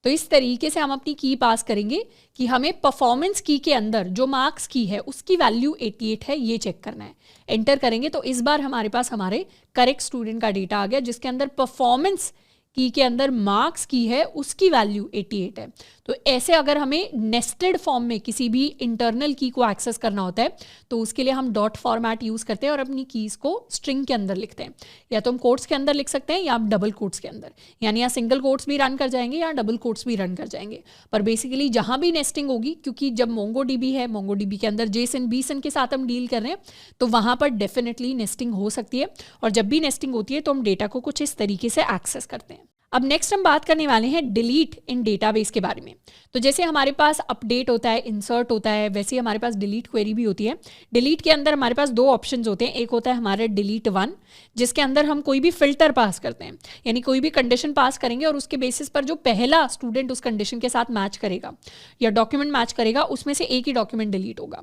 तो इस तरीके से हम अपनी की पास करेंगे कि हमें परफॉर्मेंस की के अंदर जो मार्क्स की है उसकी वैल्यू 88 है ये चेक करना है। एंटर करेंगे तो इस बार हमारे पास हमारे करेक्ट स्टूडेंट का डेटा आ गया जिसके अंदर परफॉर्मेंस की के अंदर मार्क्स की है उसकी वैल्यू 88 है। तो ऐसे अगर हमें नेस्टेड फॉर्म में किसी भी इंटरनल की को एक्सेस करना होता है तो उसके लिए हम डॉट फॉर्मेट यूज़ करते हैं और अपनी कीज़ को स्ट्रिंग के अंदर लिखते हैं। या तो हम कोट्स के अंदर लिख सकते हैं या आप डबल कोट्स के अंदर, यानी या सिंगल कोट्स भी रन कर जाएंगे या डबल कोट्स भी रन कर जाएंगे। पर बेसिकली जहाँ भी नेस्टिंग होगी, क्योंकि जब मोंगोडीबी है, मोंगोडीबी के अंदर जेसन बीसन के साथ हम डील कर रहे हैं तो वहाँ पर डेफिनेटली नेस्टिंग हो सकती है। और जब भी नेस्टिंग होती है तो हम डेटा को कुछ इस तरीके से एक्सेस करते हैं। अब नेक्स्ट हम बात करने वाले हैं डिलीट इन डेटाबेस के बारे में। तो जैसे हमारे पास अपडेट होता है, इंसर्ट होता है, वैसे ही हमारे पास डिलीट क्वेरी भी होती है। डिलीट के अंदर हमारे पास दो ऑप्शंस होते हैं। एक होता है हमारा डिलीट 1 जिसके अंदर हम कोई भी फिल्टर पास करते हैं, यानी कोई भी कंडीशन पास करेंगे और उसके बेसिस पर जो पहला स्टूडेंट उस कंडीशन के साथ मैच करेगा या डॉक्यूमेंट मैच करेगा उसमें से एक ही डॉक्यूमेंट डिलीट होगा।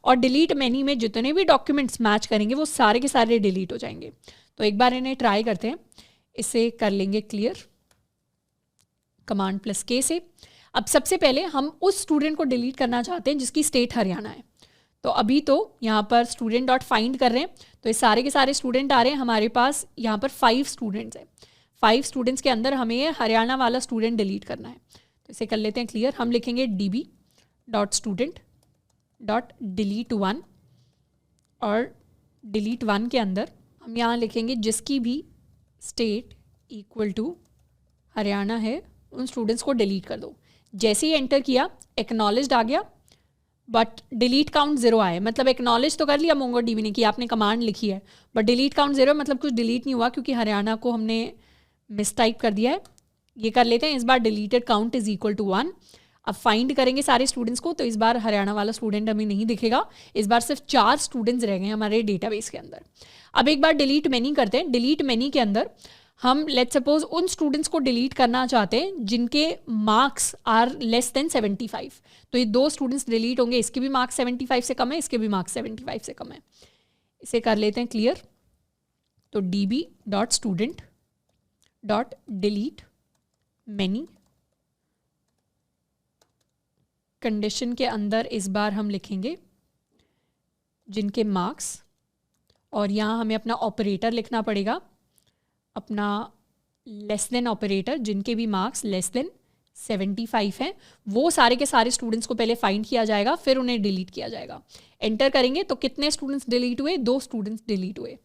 और डिलीट मेनी में जितने भी डॉक्यूमेंट्स मैच करेंगे वो सारे के सारे डिलीट हो जाएंगे। तो एक बार इन्हें ट्राई करते हैं। इसे कर लेंगे क्लियर Command+K से। अब सबसे पहले हम उस स्टूडेंट को डिलीट करना चाहते हैं जिसकी स्टेट हरियाणा है। तो अभी तो यहाँ पर स्टूडेंट डॉट फाइंड कर रहे हैं तो ये सारे के सारे स्टूडेंट आ रहे हैं। हमारे पास यहाँ पर 5 स्टूडेंट्स हैं। 5 स्टूडेंट्स के अंदर हमें ये हरियाणा वाला स्टूडेंट डिलीट करना है। तो इसे कर लेते हैं क्लियर। हम लिखेंगे db.student.delete1 और delete 1 के अंदर हम यहाँ लिखेंगे जिसकी भी स्टेट इक्वल टू हरियाणा है उन स्टूडेंट्स को डिलीट कर दो। जैसे ही एंटर किया एक्नॉलेज्ड आ गया, बट डिलीट काउंट 0 आए, मतलब एक्नॉलेज तो कर लिया मोंगो डीबी ने कि आपने कमांड लिखी है, बट डिलीट काउंट 0 मतलब कुछ डिलीट नहीं हुआ क्योंकि हरियाणा को हमने मिसटाइप कर दिया है। ये कर लेते हैं, इस बार deleted count is equal to 1। अब फाइंड करेंगे सारे स्टूडेंट्स को, तो इस बार हरियाणा वाला स्टूडेंट हमें नहीं दिखेगा, इस बार सिर्फ 4 स्टूडेंट्स रह गए हमारे डेटाबेस के अंदर। अब एक बार डिलीट मैनी करते हैं। डिलीट मैनी के अंदर हम लेट्स सपोज उन स्टूडेंट्स को डिलीट करना चाहते हैं जिनके मार्क्स आर लेस देन 75। तो ये 2 स्टूडेंट्स डिलीट होंगे, इसके भी मार्क्स 75 से कम है, इसके भी मार्क्स 75 से कम है। इसे कर लेते हैं क्लियर। तो db.student.delete many कंडीशन के अंदर इस बार हम लिखेंगे जिनके मार्क्स, और यहाँ हमें अपना ऑपरेटर लिखना पड़ेगा, अपना लेस देन ऑपरेटर, जिनके भी मार्क्स लेस देन 75 हैं वो सारे के सारे स्टूडेंट्स को पहले फाइंड किया जाएगा, फिर उन्हें डिलीट किया जाएगा। एंटर करेंगे तो कितने स्टूडेंट्स डिलीट हुए, 2 स्टूडेंट्स डिलीट हुए।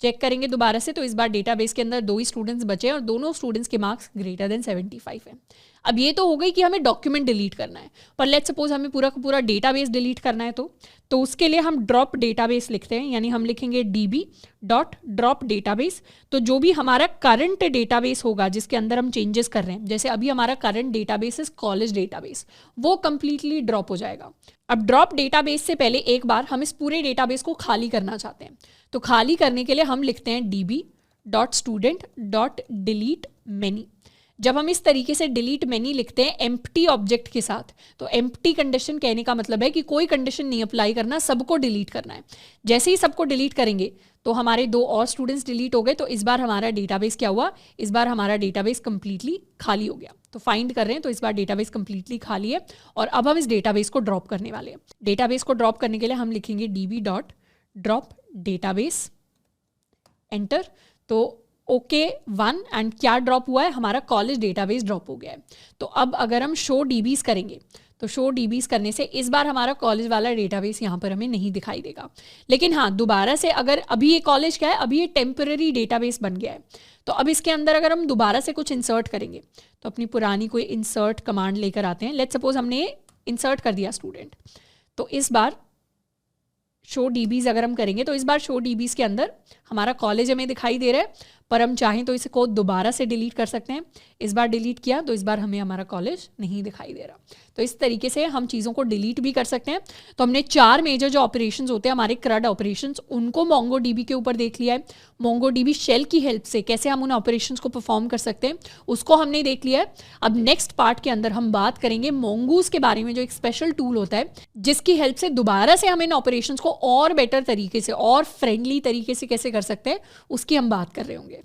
चेक करेंगे दोबारा से, तो इस बार डेटाबेस के अंदर 2 ही स्टूडेंट्स बचे और दोनों स्टूडेंट्स के मार्क्स ग्रेटर देन 75 हैं। अब ये तो हो गई कि हमें डॉक्यूमेंट डिलीट करना है, पर लेट्स सपोज हमें पूरा का पूरा डेटाबेस डिलीट करना है, तो उसके लिए हम ड्रॉप डेटाबेस लिखते हैं, यानी हम लिखेंगे db.drop डेटाबेस। तो जो भी हमारा करंट डेटाबेस होगा जिसके अंदर हम चेंजेस कर रहे हैं, जैसे अभी हमारा current database is college database, वो कंप्लीटली ड्रॉप हो जाएगा। अब ड्रॉप डेटाबेस से पहले एक बार हम इस पूरे डेटाबेस को खाली करना चाहते हैं, तो खाली करने के लिए हम लिखते हैं db.student.delete many। जब हम इस तरीके से डिलीट मैनी लिखते हैं एम्प्टी ऑब्जेक्ट के साथ, तो एम्प्टी कंडीशन कहने का मतलब है कि कोई कंडीशन नहीं अप्लाई करना, सबको डिलीट करना है। जैसे ही सबको डिलीट करेंगे तो हमारे 2 और स्टूडेंट्स डिलीट हो गए, तो इस बार हमारा डेटाबेस क्या हुआ, इस बार हमारा डेटाबेस कंप्लीटली खाली हो गया। तो फाइंड कर रहे हैं, तो इस बार डेटाबेस कंप्लीटली खाली है और अब हम इस डेटाबेस को ड्रॉप करने वाले हैं। डेटाबेस को ड्रॉप करने के लिए हम लिखेंगे db.drop database, एंटर। तो ओके 1 एंड क्या ड्रॉप हुआ है, हमारा कॉलेज डेटाबेस ड्रॉप हो गया है। तो अब अगर हम शो डीबीज करेंगे, तो शो डीबीज करने से इस बार हमारा कॉलेज वाला डेटाबेस यहाँ पर हमें नहीं दिखाई देगा। लेकिन हाँ, दोबारा से अगर अभी ये कॉलेज क्या है, अभी ये टेम्पररी डेटाबेस बन गया है, तो अब इसके अंदर अगर हम दोबारा से कुछ इंसर्ट करेंगे, तो अपनी पुरानी कोई इंसर्ट कमांड लेकर आते हैं। लेट्स सपोज हमने इंसर्ट कर दिया स्टूडेंट, तो इस बार शो डीबीज अगर हम करेंगे, तो इस बार शो डीबीज के अंदर हमारा कॉलेज हमें दिखाई दे रहा है, पर हम चाहें तो इसे कोड दोबारा से डिलीट कर सकते हैं। इस बार डिलीट किया तो इस बार हमें हमारा कॉलेज नहीं दिखाई दे रहा। तो इस तरीके से हम चीज़ों को डिलीट भी कर सकते हैं। तो हमने 4 मेजर जो ऑपरेशंस होते हैं हमारे CRUD ऑपरेशंस, उनको मोंगो डीबी के ऊपर देख लिया है। मोंगो डीबी शेल की हेल्प से कैसे हम उन ऑपरेशंस को परफॉर्म कर सकते हैं उसको हमने देख लिया है। अब नेक्स्ट पार्ट के अंदर हम बात करेंगे मोंगूज के बारे में, जो एक स्पेशल टूल होता है जिसकी हेल्प से दोबारा से हम इन ऑपरेशंस को और बेटर तरीके से और फ्रेंडली तरीके से कैसे कर सकते हैं, उसकी हम बात कर रहे होंगे।